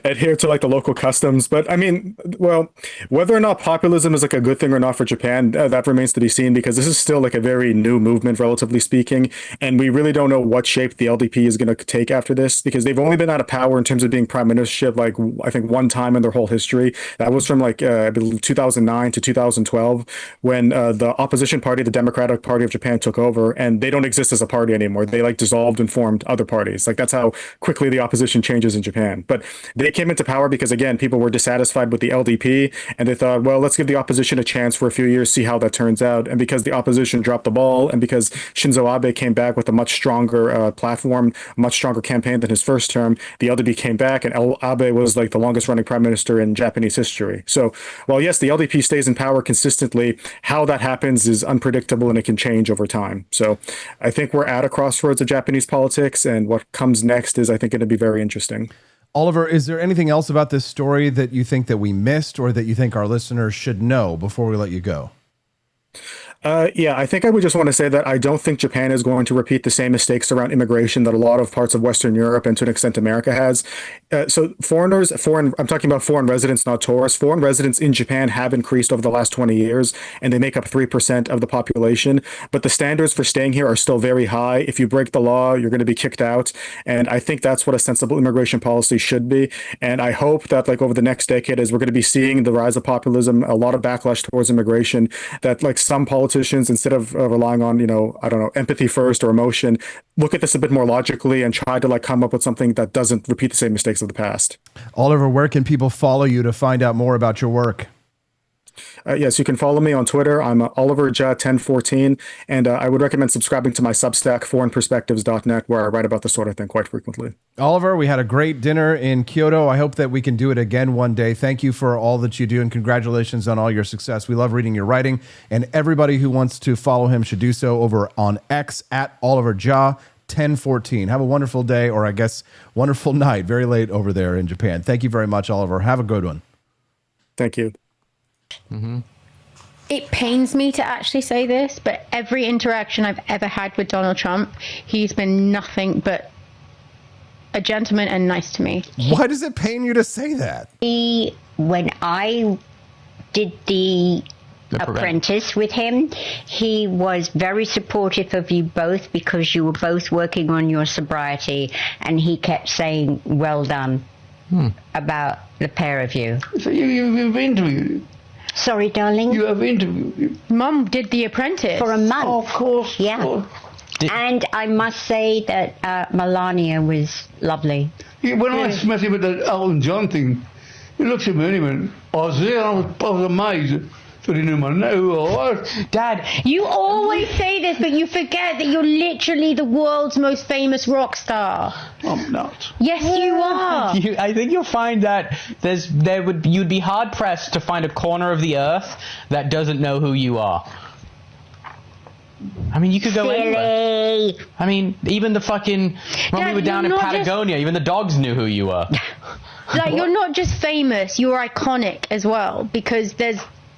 adhere to like the local customs. But I mean, well, whether or not populism is like a good thing or not for Japan, that remains to be seen, because this is still like a very new movement, relatively speaking, and we really don't know what shape the LDP is going to take after this, because they've only been out of power in terms of being prime ministership, like I think one time in their whole history. That was from like I believe 2009 to 2012, when the opposition party, the Democratic Party of Japan, took over, and they don't exist as a party anymore. They like dissolved and formed other parties. Like that's how quickly the opposition changes in Japan. But they came into power because again, people were dissatisfied with the LDP, and they thought, well, let's give the opposition a chance for a few years, see how that turns out. And because the opposition dropped the ball, and because Shinzo Abe came back with a much stronger platform, a much stronger campaign than his first term, the LDP came back, and Abe was like the longest running prime minister in Japanese history. So while yes, the LDP stays in power consistently, how that happens is unpredictable and it can change over time. So I think we're at a crossroads of Japanese politics, and what comes next is, I think, going to be very interesting. Oliver, is there anything else about this story that you think that we missed or that you think our listeners should know before we let you go? Yeah, I think I would just want to say that I don't think Japan is going to repeat the same mistakes around immigration that a lot of parts of Western Europe and to an extent America has. So I'm talking about foreign residents, not tourists. Foreign residents in Japan have increased over the last 20 years, and they make up 3% of the population. But the standards for staying here are still very high. If you break the law, you're going to be kicked out. And I think that's what a sensible immigration policy should be. And I hope that like over the next decade, as we're going to be seeing the rise of populism, a lot of backlash towards immigration, that like some politicians, instead of relying on, empathy first or emotion, look at this a bit more logically and try to like come up with something that doesn't repeat the same mistakes of the past. Oliver, where can people follow you to find out more about your work? Yes, you can follow me on Twitter. I'm OliverJa1014, and I would recommend subscribing to my Substack, foreignperspectives.net, where I write about this sort of thing quite frequently. Oliver, we had a great dinner in Kyoto. I hope that we can do it again one day. Thank you for all that you do, and congratulations on all your success. We love reading your writing, and everybody who wants to follow him should do so over on X at OliverJa1014. Have a wonderful day, or I guess wonderful night, very late over there in Japan. Thank you very much, Oliver. Have a good one. Thank you. Mm-hmm. It pains me to actually say this, but every interaction I've ever had with Donald Trump, he's been nothing but a gentleman and nice to me. Why does it pain you to say that? When I did the apprentice with him, he was very supportive of you both because you were both working on your sobriety, and he kept saying, well done, about the pair of you. So you've interviewed. Sorry, darling? You have interviewed. Mum did The Apprentice. For a month. Oh, of course. Yeah. Oh. And I must say that Melania was lovely. When I met him at the Elton John thing, he looked at me and he went, I was there, I was amazed that he knew my name. Dad, you always say this, but you forget that you're literally the world's most famous rock star. I'm not. Yes, you are. I think you'll find that you'd be hard pressed to find a corner of the earth that doesn't know who you are. I mean, you could go anywhere. I mean, even the fucking when we were down in Patagonia, even the dogs knew who you were. Like, you're not just famous, you're iconic as well, because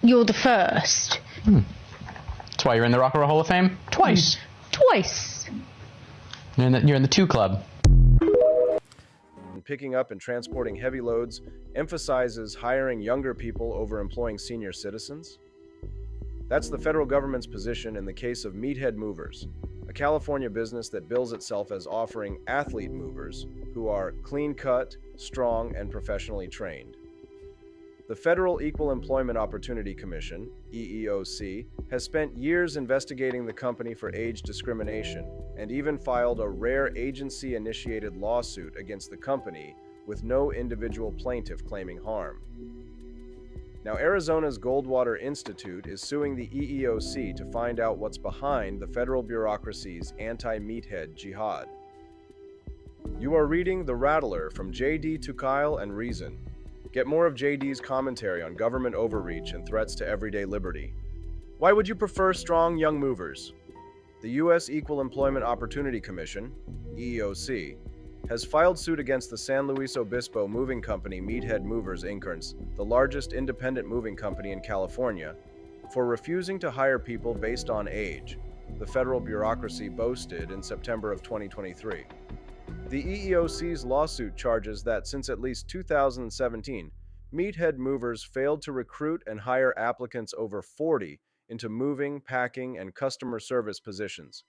you're the first. That's why you're in the Rock and Roll Hall of Fame twice. Twice. You're in the 2 Club. Picking up and transporting heavy loads emphasizes hiring younger people over employing senior citizens. That's the federal government's position in the case of Meathead Movers, a California business that bills itself as offering athlete movers who are clean-cut, strong, and professionally trained. The Federal Equal Employment Opportunity Commission, EEOC, has spent years investigating the company for age discrimination and even filed a rare agency-initiated lawsuit against the company with no individual plaintiff claiming harm. Now, Arizona's Goldwater Institute is suing the EEOC to find out what's behind the federal bureaucracy's anti-meathead jihad. You are reading The Rattler from J.D. Tukyle and Reason. Get more of JD's commentary on government overreach and threats to everyday liberty. Why would you prefer strong young movers? The U.S. Equal Employment Opportunity Commission, EEOC, has filed suit against the San Luis Obispo moving company Meathead Movers Inc., the largest independent moving company in California, for refusing to hire people based on age, the federal bureaucracy boasted in September of 2023. The EEOC's lawsuit charges that since at least 2017, Meathead Movers failed to recruit and hire applicants over 40 into moving, packing, and customer service positions.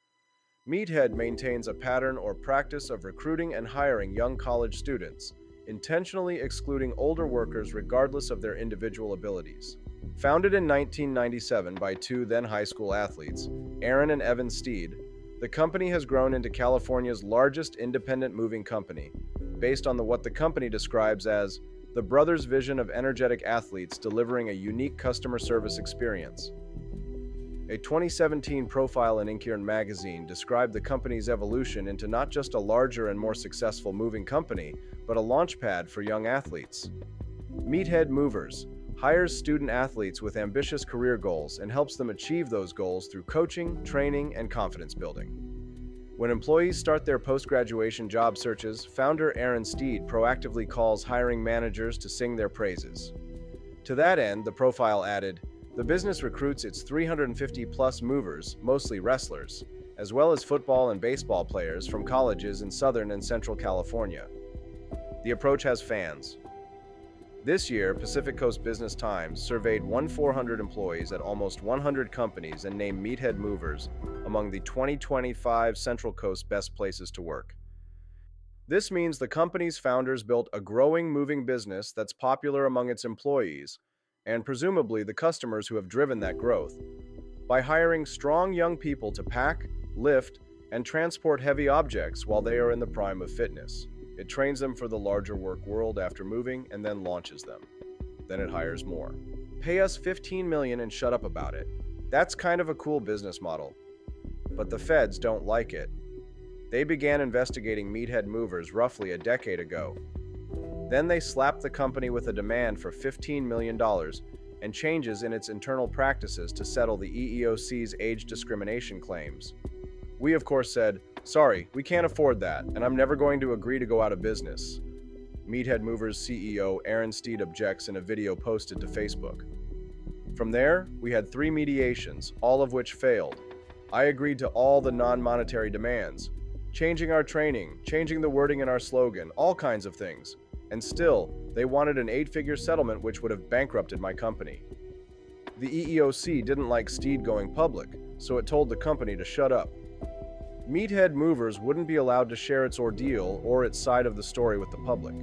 Meathead maintains a pattern or practice of recruiting and hiring young college students, intentionally excluding older workers regardless of their individual abilities. Founded in 1997 by two then high school athletes, Aaron and Evan Steed, the company has grown into California's largest independent moving company, based on what the company describes as the brothers' vision of energetic athletes delivering a unique customer service experience. A 2017 profile in Inkiren magazine described the company's evolution into not just a larger and more successful moving company, but a launchpad for young athletes. Meathead Movers hires student athletes with ambitious career goals and helps them achieve those goals through coaching, training, and confidence building. When employees start their post-graduation job searches, founder Aaron Steed proactively calls hiring managers to sing their praises. To that end, the profile added, "The business recruits its 350-plus movers, mostly wrestlers, as well as football and baseball players from colleges in Southern and Central California. The approach has fans." This year, Pacific Coast Business Times surveyed 1,400 employees at almost 100 companies and named Meathead Movers among the 2025 Central Coast Best Places to Work. This means the company's founders built a growing moving business that's popular among its employees, and presumably the customers who have driven that growth, by hiring strong young people to pack, lift, and transport heavy objects while they are in the prime of fitness. It trains them for the larger work world after moving and then launches them. Then it hires more. Pay us $15 million and shut up about it. That's kind of a cool business model. But the feds don't like it. They began investigating Meathead Movers roughly a decade ago. Then they slapped the company with a demand for $15 million and changes in its internal practices to settle the EEOC's age discrimination claims. We, of course, said, "Sorry, we can't afford that, and I'm never going to agree to go out of business." Meathead Movers CEO Aaron Steed objects in a video posted to Facebook. From there, we had 3 mediations, all of which failed. I agreed to all the non-monetary demands, changing our training, changing the wording in our slogan, all kinds of things. And still, they wanted an 8-figure settlement which would have bankrupted my company. The EEOC didn't like Steed going public, so it told the company to shut up. Meathead Movers wouldn't be allowed to share its ordeal or its side of the story with the public.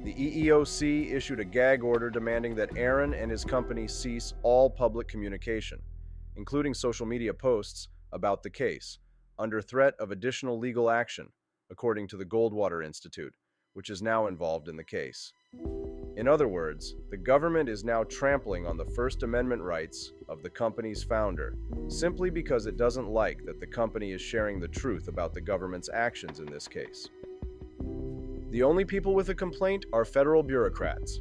The EEOC issued a gag order demanding that Aaron and his company cease all public communication, including social media posts about the case, under threat of additional legal action, according to the Goldwater Institute, which is now involved in the case. In other words, the government is now trampling on the First Amendment rights of the company's founder, simply because it doesn't like that the company is sharing the truth about the government's actions in this case. The only people with a complaint are federal bureaucrats.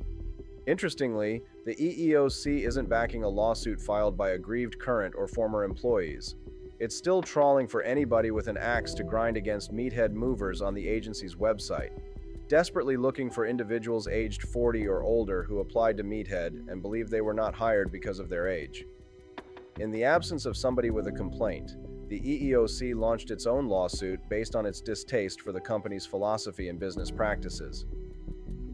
Interestingly, the EEOC isn't backing a lawsuit filed by aggrieved current or former employees. It's still trawling for anybody with an axe to grind against Meathead Movers on the agency's website, desperately looking for individuals aged 40 or older who applied to Meathead and believed they were not hired because of their age. In the absence of somebody with a complaint, the EEOC launched its own lawsuit based on its distaste for the company's philosophy and business practices.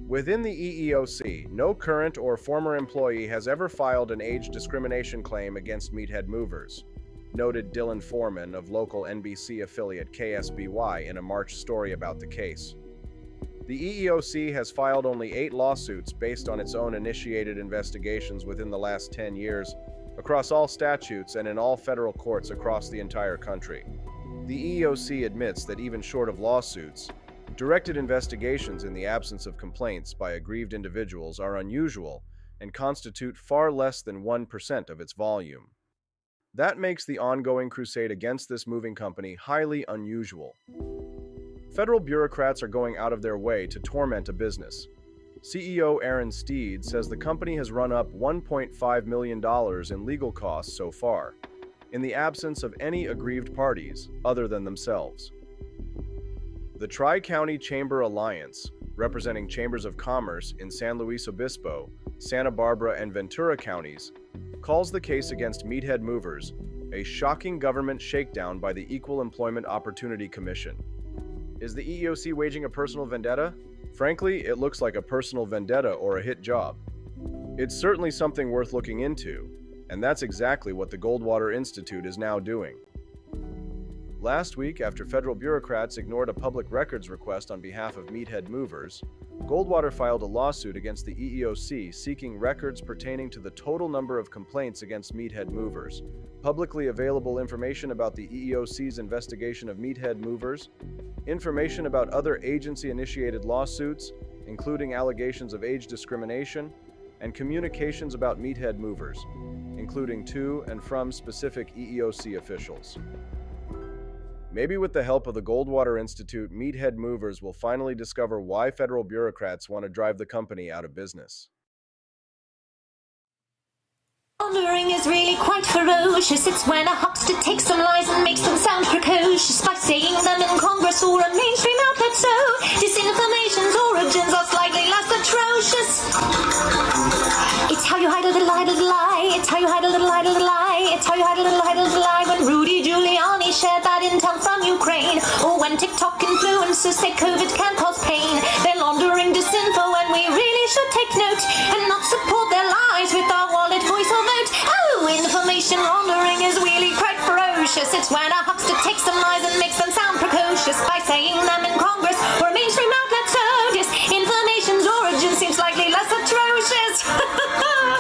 Within the EEOC, no current or former employee has ever filed an age discrimination claim against Meathead Movers, noted Dylan Foreman of local NBC affiliate KSBY in a March story about the case. The EEOC has filed only 8 lawsuits based on its own initiated investigations within the last 10 years, across all statutes and in all federal courts across the entire country. The EEOC admits that even short of lawsuits, directed investigations in the absence of complaints by aggrieved individuals are unusual and constitute far less than 1% of its volume. That makes the ongoing crusade against this moving company highly unusual. Federal bureaucrats are going out of their way to torment a business. CEO Aaron Steed says the company has run up $1.5 million in legal costs so far, in the absence of any aggrieved parties other than themselves. The Tri-County Chamber Alliance, representing chambers of commerce in San Luis Obispo, Santa Barbara, and Ventura counties, calls the case against Meathead Movers a shocking government shakedown by the Equal Employment Opportunity Commission. Is the EEOC waging a personal vendetta? Frankly, it looks like a personal vendetta or a hit job. It's certainly something worth looking into, and that's exactly what the Goldwater Institute is now doing. Last week, after federal bureaucrats ignored a public records request on behalf of meathead movers, Goldwater filed a lawsuit against the EEOC seeking records pertaining to the total number of complaints against meathead movers, publicly available information about the EEOC's investigation of meathead movers, information about other agency-initiated lawsuits, including allegations of age discrimination, and communications about meathead movers, including to and from specific EEOC officials. Maybe with the help of the Goldwater Institute, meathead movers will finally discover why federal bureaucrats want to drive the company out of business. Laundering is really quite ferocious. It's when a huckster takes some lies and makes them sound precocious by saying them in Congress or a mainstream outlet. So disinformation's origins are slightly less atrocious. It's how you hide a little lie. It's how you hide a little lie. It's how you hide a little lie. When Rudy Giuliani shared that intel from Ukraine, or when TikTok influencers say COVID can cause pain, they're laundering disinfo, and we really should take note and not support their lies with our wallet, voice, or vote. Oh, information laundering is really quite ferocious. It's when a huckster takes some lies and makes them sound precocious by saying them in Congress or a mainstream outlet. So disinformation's origin seems slightly less atrocious.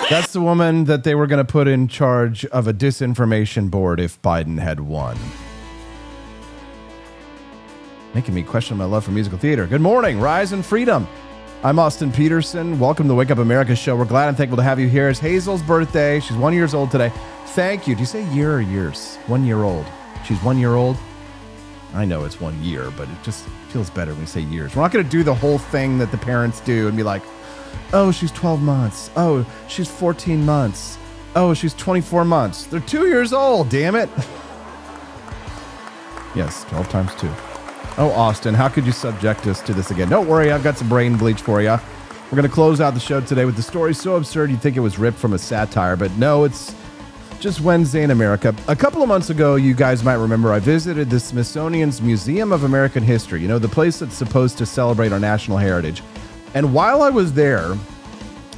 That's the woman that they were going to put in charge of a disinformation board if Biden had won. Making me question my love for musical theater. Good morning, Rise and Freedom. I'm Austin Peterson. Welcome to the Wake Up America show. We're glad and thankful to have you here. It's Hazel's birthday. She's 1 year old today. Thank you. Do you say year or years? 1 year old. She's 1 year old. I know it's 1 year, but it just feels better when we say years. We're not going to do the whole thing that the parents do and be like, oh, she's 12 months. Oh, she's 14 months. Oh, she's 24 months. They're 2 years old, damn it. Yes, 12 times 2. Oh, Austin, how could you subject us to this again? Don't worry, I've got some brain bleach for you. We're going to close out the show today with the story so absurd you'd think it was ripped from a satire, but no, it's just Wednesday in America. A couple of months ago, you guys might remember, I visited the Smithsonian's Museum of American History, you know, the place that's supposed to celebrate our national heritage. And while I was there,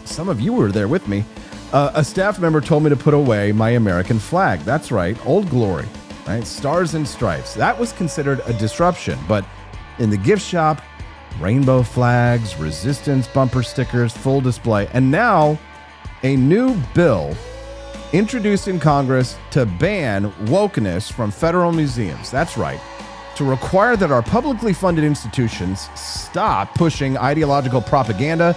some of you were there with me, a staff member told me to put away my American flag. That's right, Old Glory. Right? Stars and stripes. That was considered a disruption, but in the gift shop, rainbow flags, resistance bumper stickers, full display, and now a new bill introduced in Congress to ban wokeness from federal museums. That's right, to require that our publicly funded institutions stop pushing ideological propaganda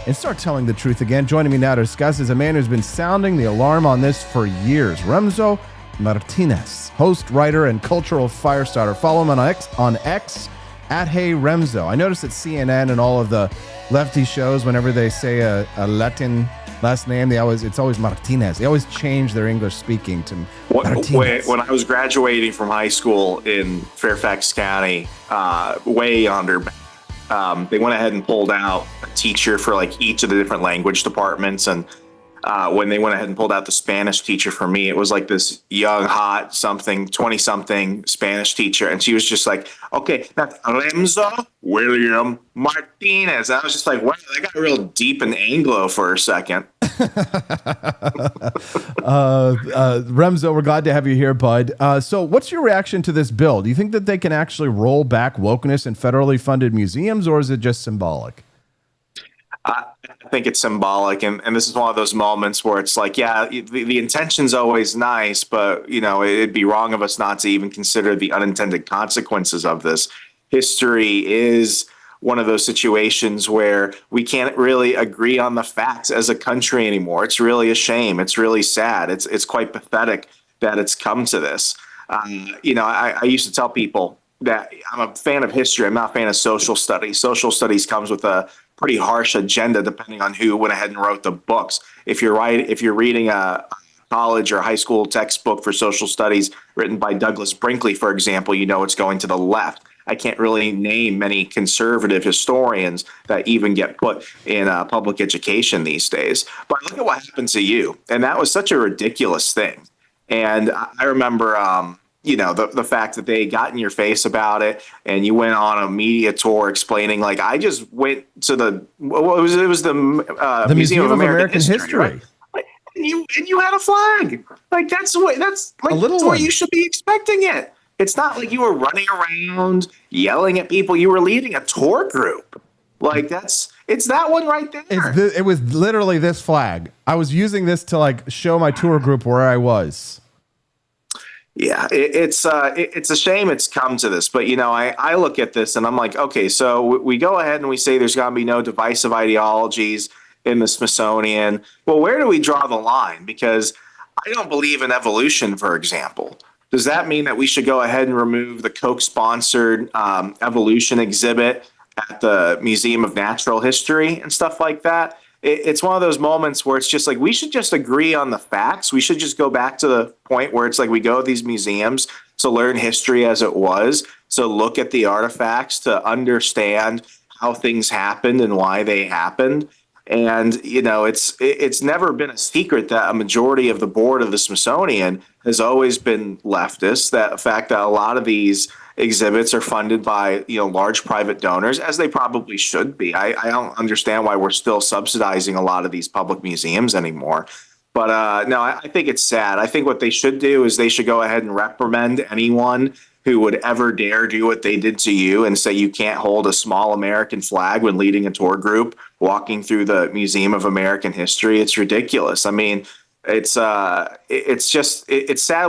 and start telling the truth again. Joining me now to discuss is a man who's been sounding the alarm on this for years, Remso Martinez, host, writer, and cultural firestarter. Follow him on X at Hey Remso. I noticed at CNN and all of the lefty shows, whenever they say a Latin last name, it's always Martinez. They always change their English speaking to Martinez. When I was graduating from high school in Fairfax County, way under, they went ahead and pulled out a teacher for like each of the different language departments, and when they went ahead and pulled out the Spanish teacher for me, it was like this young, hot, 20-something Spanish teacher. And she was just like, okay, that's Remso William Martinez. And I was just like, wow, that got real deep and Anglo for a second. Remso, we're glad to have you here, bud. So what's your reaction to this bill? Do you think that they can actually roll back wokeness in federally funded museums, or is it just symbolic? I think it's symbolic, and this is one of those moments where it's like, yeah, the intention's always nice, but you know, it'd be wrong of us not to even consider the unintended consequences of this. History is one of those situations where we can't really agree on the facts as a country anymore. It's really a shame. It's really sad. It's quite pathetic that it's come to this. You know, I used to tell people that I'm a fan of history. I'm not a fan of social studies. Social studies comes with a pretty harsh agenda depending on who went ahead and wrote the books. If you're reading a college or high school textbook for social studies written by Douglas Brinkley, for example, you know it's going to the left. I can't really name many conservative historians that even get put in public education these days. But look at what happened to you. And that was such a ridiculous thing. And I remember you know, the fact that they got in your face about it, and you went on a media tour explaining, like, I just went to the Museum of American History. Right? Like, and you had a flag. Like, that's what you should be expecting it. It's not like you were running around yelling at people. You were leading a tour group. Like it's that one right there. It was literally this flag. I was using this to like show my tour group where I was. Yeah, it's a shame it's come to this, but I look at this and I'm like, okay, so we go ahead and we say there's got to be no divisive ideologies in the Smithsonian. Well, where do we draw the line? Because I don't believe in evolution, for example. Does that mean that we should go ahead and remove the Koch-sponsored evolution exhibit at the Museum of Natural History and stuff like that? It's one of those moments where it's just like, we should just agree on the facts. We should just go back to the point where it's like we go to these museums to learn history as it was, to look at the artifacts, to understand how things happened and why they happened. And, it's never been a secret that a majority of the board of the Smithsonian has always been leftist. That fact that a lot of these exhibits are funded by, large private donors, as they probably should be. I don't understand why we're still subsidizing a lot of these public museums anymore. But no, I think it's sad. I think what they should do is they should go ahead and reprimand anyone who would ever dare do what they did to you and say you can't hold a small American flag when leading a tour group walking through the Museum of American History. It's ridiculous. I mean, it's sad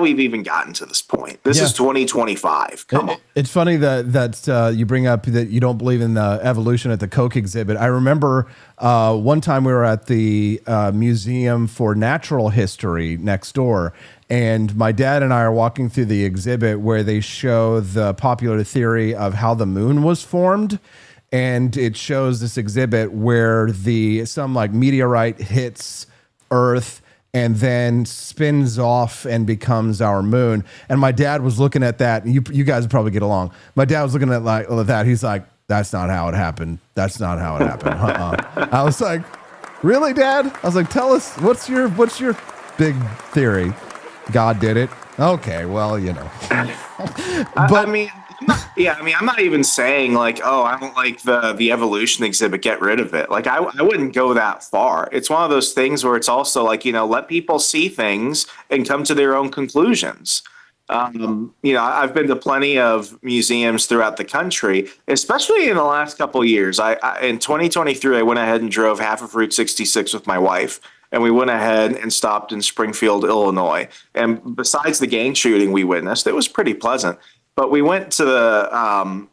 we've even gotten to this point. This is 2025. Come on. It's funny that you bring up that you don't believe in the evolution at the Koch exhibit. I remember one time we were at the Museum for Natural History next door, and my dad and I are walking through the exhibit where they show the popular theory of how the moon was formed. And it shows this exhibit where some meteorite hits Earth and then spins off and becomes our moon. And my dad was looking at that. And you guys would probably get along. My dad was looking at that. He's like, that's not how it happened. That's not how it happened. I was like, really, Dad? I was like, tell us, what's your big theory? God did it. Okay, well, But I'm not even saying like, oh, I don't like the evolution exhibit, get rid of it. Like I wouldn't go that far. It's one of those things where it's also like, let people see things and come to their own conclusions. I've been to plenty of museums throughout the country, especially in the last couple of years. In 2023, I went ahead and drove half of Route 66 with my wife. And we went ahead and stopped in Springfield, Illinois. And besides the gang shooting we witnessed, it was pretty pleasant. But we went to the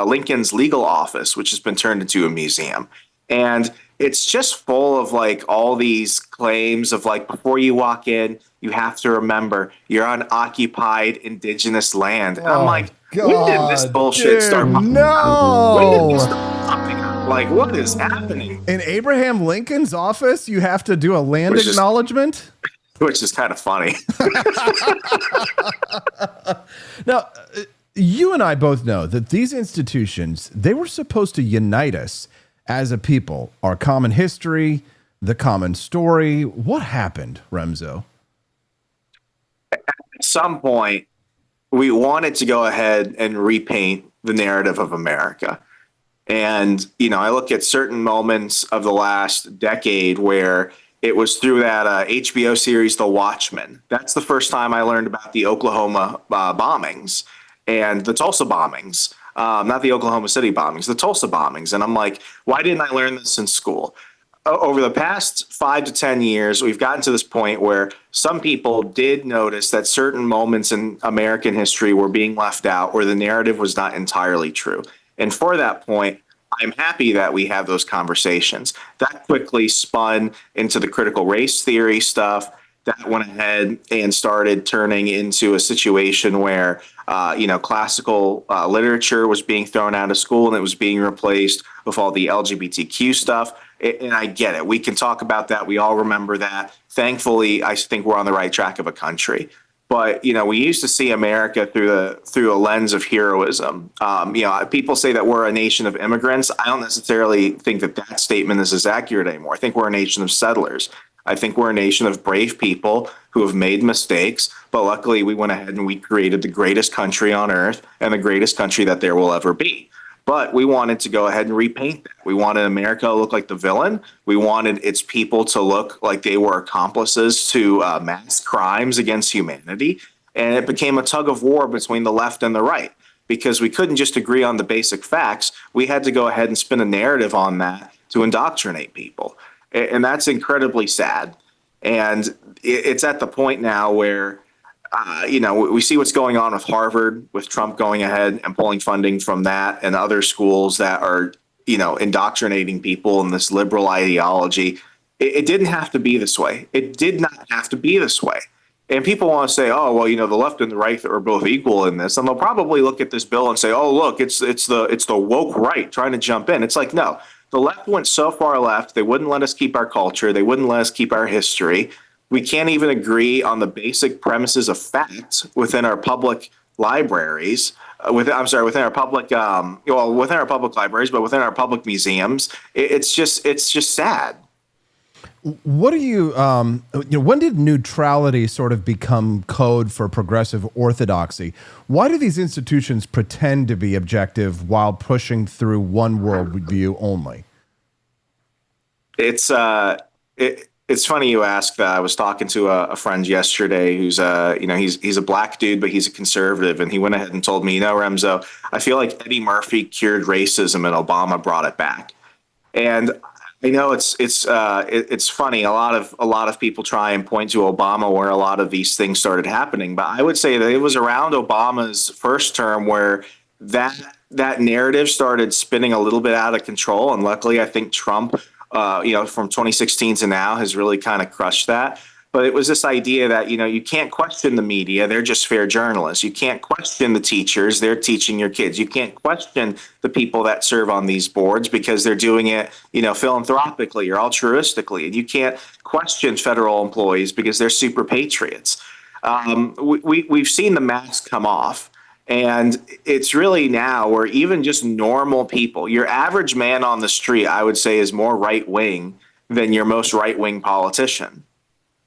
Lincoln's legal office, which has been turned into a museum. And it's just full of like all these claims of like, before you walk in, you have to remember you're on occupied indigenous land. And I'm like, when did this bullshit start popping up? When did this start popping up? Like, what is happening? In Abraham Lincoln's office, you have to do a land acknowledgement? Which is kind of funny. Now, you and I both know that these institutions, they were supposed to unite us as a people, our common history, the common story. What happened, Remso? At some point, we wanted to go ahead and repaint the narrative of America. And, I look at certain moments of the last decade where it was through that HBO series, The Watchmen. That's the first time I learned about the Oklahoma bombings and the Tulsa bombings, not the Oklahoma City bombings, the Tulsa bombings. And I'm like, why didn't I learn this in school? Over the past 5 to 10 years, we've gotten to this point where some people did notice that certain moments in American history were being left out or the narrative was not entirely true. And for that point, I'm happy that we have those conversations. That quickly spun into the critical race theory stuff. That went ahead and started turning into a situation where, classical literature was being thrown out of school and it was being replaced with all the LGBTQ stuff. And I get it. We can talk about that. We all remember that. Thankfully, I think we're on the right track of a country. But, we used to see America through a lens of heroism. People say that we're a nation of immigrants. I don't necessarily think that statement is as accurate anymore. I think we're a nation of settlers. I think we're a nation of brave people who have made mistakes. But luckily, we went ahead and we created the greatest country on earth and the greatest country that there will ever be. But we wanted to go ahead and repaint that. We wanted America to look like the villain. We wanted its people to look like they were accomplices to mass crimes against humanity. And it became a tug of war between the left and the right because we couldn't just agree on the basic facts. We had to go ahead and spin a narrative on that to indoctrinate people. And that's incredibly sad. And it's at the point now where, we see what's going on with Harvard, with Trump going ahead and pulling funding from that and other schools that are, indoctrinating people in this liberal ideology. It didn't have to be this way. It did not have to be this way. And people want to say, oh, well, the left and the right are both equal in this. And they'll probably look at this bill and say, oh, look, it's the woke right trying to jump in. It's like, no, the left went so far left. They wouldn't let us keep our culture. They wouldn't let us keep our history. We can't even agree on the basic premises of facts within our public libraries. Within our public libraries, but within our public museums. It's just sad. What do you, when did neutrality sort of become code for progressive orthodoxy? Why do these institutions pretend to be objective while pushing through one worldview only? It's funny you ask that. I was talking to a friend yesterday who's he's a black dude, but he's a conservative, and he went ahead and told me, Remso, I feel like Eddie Murphy cured racism and Obama brought it back. And I know it's funny. A lot of people try and point to Obama where a lot of these things started happening, but I would say that it was around Obama's first term where that narrative started spinning a little bit out of control. And luckily, I think Trump, from 2016 to now, has really kind of crushed that. But it was this idea that, you can't question the media. They're just fair journalists. You can't question the teachers. They're teaching your kids. You can't question the people that serve on these boards because they're doing it, philanthropically or altruistically. And you can't question federal employees because they're super patriots. We've seen the mask come off. And it's really now where even just normal people, your average man on the street, I would say, is more right-wing than your most right-wing politician.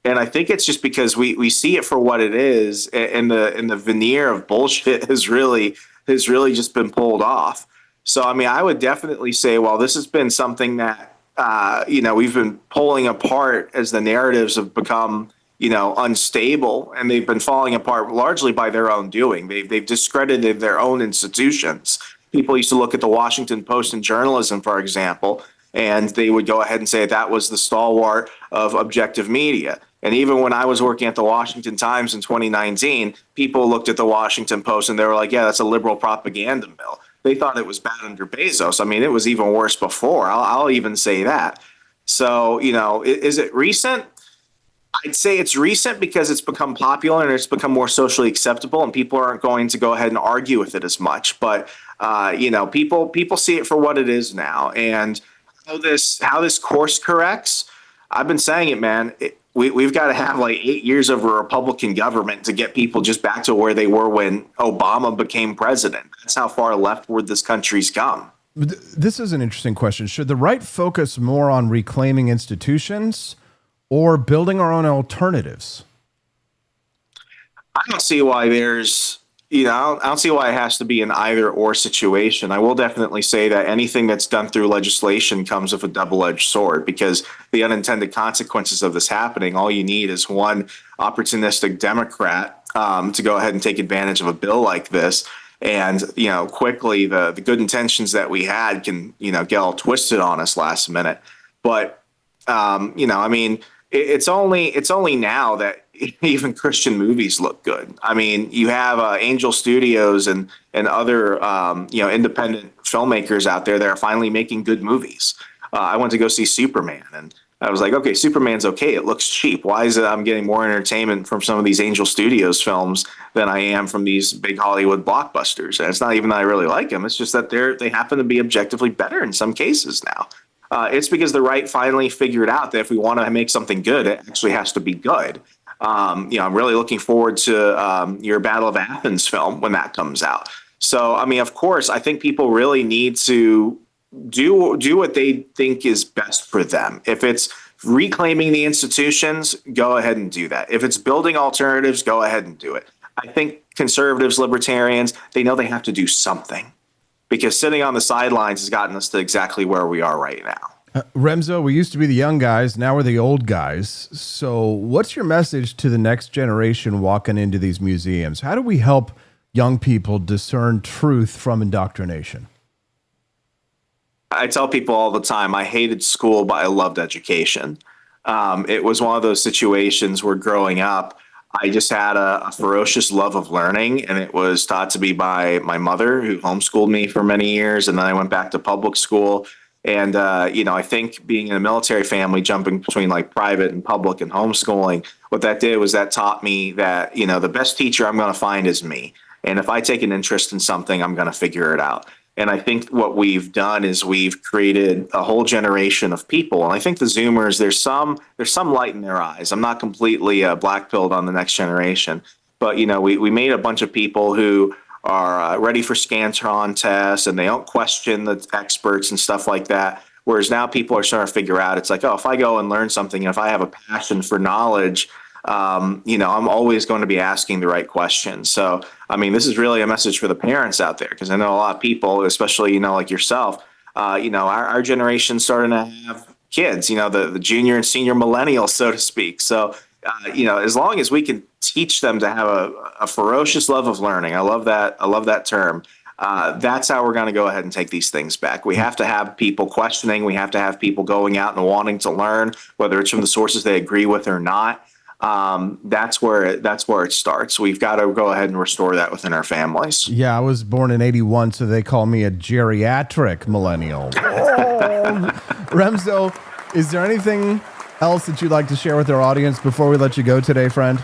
And I think it's just because we see it for what it is, and the veneer of bullshit has really just been pulled off. So, I would definitely say, well, this has been something that, we've been pulling apart as the narratives have become, unstable, and they've been falling apart largely by their own doing. They've discredited their own institutions. People used to look at the Washington Post in journalism, for example, and they would go ahead and say that was the stalwart of objective media. And even when I was working at the Washington Times in 2019, people looked at the Washington Post and they were like, yeah, that's a liberal propaganda mill. They thought it was bad under Bezos. It was even worse before. I'll even say that. So, is it recent? I'd say it's recent because it's become popular and it's become more socially acceptable, and people aren't going to go ahead and argue with it as much. But, people see it for what it is now. And how this course corrects, I've been saying it, man. We've got to have like 8 years of a Republican government to get people just back to where they were when Obama became president. That's how far leftward this country's come. This is an interesting question. Should the right focus more on reclaiming institutions or building our own alternatives? I don't see why there's, I don't see why it has to be an either or situation. I will definitely say that anything that's done through legislation comes with a double-edged sword, because the unintended consequences of this happening, all you need is one opportunistic Democrat to go ahead and take advantage of a bill like this. And, quickly the good intentions that we had can, get all twisted on us last minute. But, it's only now that even Christian movies look good. You have Angel Studios and other, independent filmmakers out there that are finally making good movies. I went to go see Superman, and I was like, okay, Superman's okay. It looks cheap. Why is it I'm getting more entertainment from some of these Angel Studios films than I am from these big Hollywood blockbusters? And it's not even that I really like them. It's just that they happen to be objectively better in some cases now. It's because the right finally figured out that if we want to make something good, it actually has to be good. I'm really looking forward to your Battle of Athens film when that comes out. So, of course, I think people really need to do what they think is best for them. If it's reclaiming the institutions, go ahead and do that. If it's building alternatives, go ahead and do it. I think conservatives, libertarians, they know they have to do something, because sitting on the sidelines has gotten us to exactly where we are right now. Remso, we used to be the young guys. Now we're the old guys. So what's your message to the next generation walking into these museums? How do we help young people discern truth from indoctrination? I tell people all the time, I hated school, but I loved education. It was one of those situations where growing up, I just had a ferocious love of learning, and it was taught to me by my mother, who homeschooled me for many years. And then I went back to public school. And, I think being in a military family, jumping between like private and public and homeschooling, what that did was that taught me that, the best teacher I'm going to find is me. And if I take an interest in something, I'm going to figure it out. And I think what we've done is we've created a whole generation of people. And I think the Zoomers, there's some light in their eyes. I'm not completely black-pilled on the next generation. But, we made a bunch of people who are ready for Scantron tests, and they don't question the experts and stuff like that. Whereas now people are starting to figure out, it's like, oh, if I go and learn something, and if I have a passion for knowledge, I'm always going to be asking the right questions. So, this is really a message for the parents out there, because I know a lot of people, especially, like yourself, our generation's starting to have kids, the junior and senior millennials, so to speak. So, as long as we can teach them to have a ferocious love of learning, I love that term. That's how we're going to go ahead and take these things back. We have to have people questioning. We have to have people going out and wanting to learn, whether it's from the sources they agree with or not. That's where it starts. We've got to go ahead and restore that within our families. Yeah, I was born in 81, so they call me a geriatric millennial. Remso, is there anything else that you'd like to share with our audience before we let you go today, friend?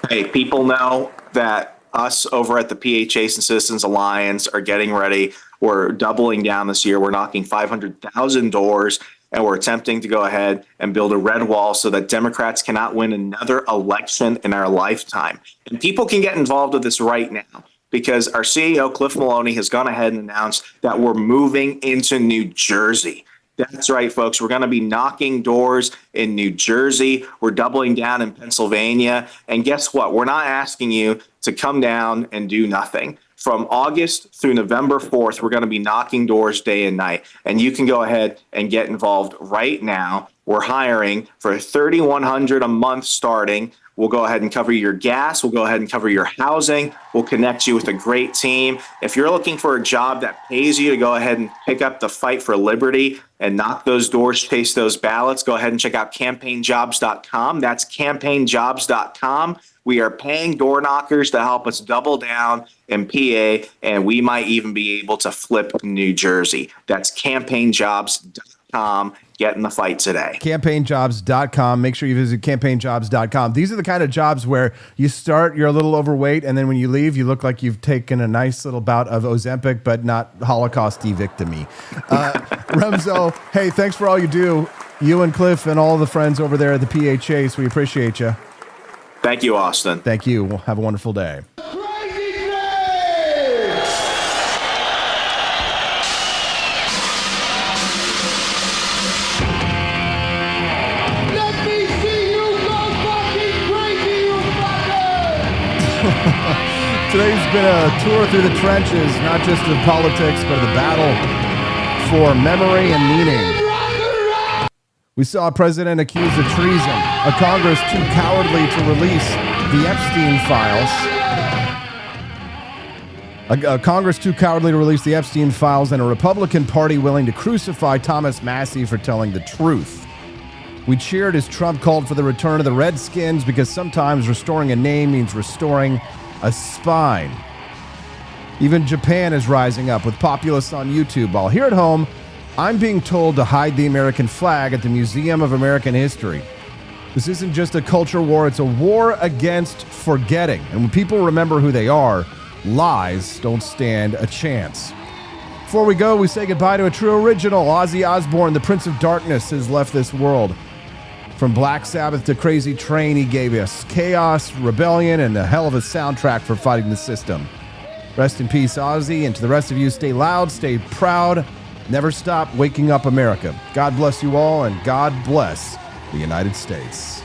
Hey, people know that us over at the PHAs and Citizens Alliance are getting ready. We're doubling down this year. We're knocking 500,000 doors. And we're attempting to go ahead and build a red wall so that Democrats cannot win another election in our lifetime. And people can get involved with this right now, because our CEO, Cliff Maloney, has gone ahead and announced that we're moving into New Jersey. That's right, folks. We're going to be knocking doors in New Jersey. We're doubling down in Pennsylvania. And guess what? We're not asking you to come down and do nothing. From August through November 4th, we're going to be knocking doors day and night. And you can go ahead and get involved right now. We're hiring for $3,100 a month starting. We'll go ahead and cover your gas. We'll go ahead and cover your housing. We'll connect you with a great team. If you're looking for a job that pays you to go ahead and pick up the fight for liberty and knock those doors, chase those ballots, go ahead and check out campaignjobs.com. That's campaignjobs.com. We are paying door knockers to help us double down in PA, and we might even be able to flip New Jersey. That's campaignjobs.com. Get in the fight today. Campaignjobs.com. Make sure you visit campaignjobs.com. These are the kind of jobs where you start, you're a little overweight, and then when you leave, you look like you've taken a nice little bout of Ozempic, but not Holocaust evictomy. Remso, hey, thanks for all you do. You and Cliff and all the friends over there at the PHAs, we appreciate you. Thank you, Austin. Thank you. Well, have a wonderful day. Today's been a tour through the trenches, not just of politics, but of the battle for memory and meaning. We saw a president accused of treason, a Congress too cowardly to release the Epstein files. A Congress too cowardly to release the Epstein files, and a Republican Party willing to crucify Thomas Massie for telling the truth. We cheered as Trump called for the return of the Redskins, because sometimes restoring a name means restoring a spine. Even Japan is rising up with populists on YouTube, while here at home, I'm being told to hide the American flag at the Museum of American History. This isn't just a culture war, it's a war against forgetting. And when people remember who they are, lies don't stand a chance. Before we go, we say goodbye to a true original. Ozzy Osbourne, the Prince of Darkness, has left this world. From Black Sabbath to Crazy Train, he gave us chaos, rebellion, and a hell of a soundtrack for fighting the system. Rest in peace, Ozzy, and to the rest of you, stay loud, stay proud, never stop waking up America. God bless you all, and God bless the United States.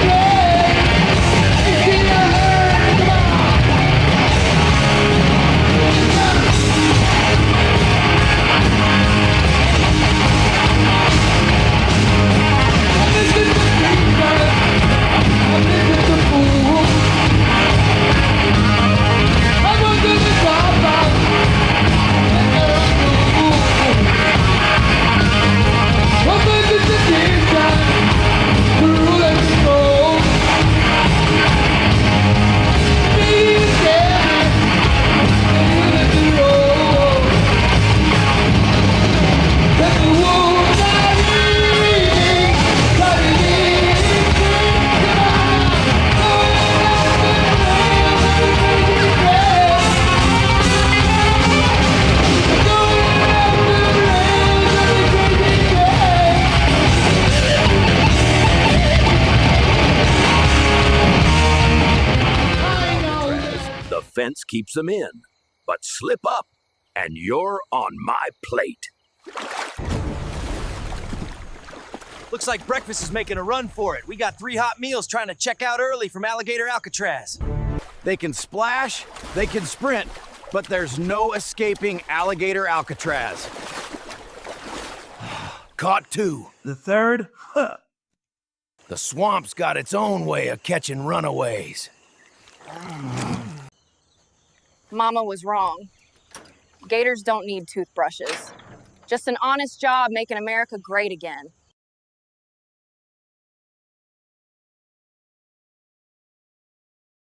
Yeah! fence keeps them in. But slip up, and you're on my plate. Looks like breakfast is making a run for it. We got 3 hot meals trying to check out early from Alligator Alcatraz. They can splash, they can sprint, but there's no escaping Alligator Alcatraz. Caught 2. The third? Huh. The swamp's got its own way of catching runaways. Mama was wrong. Gators don't need toothbrushes. Just an honest job making America great again.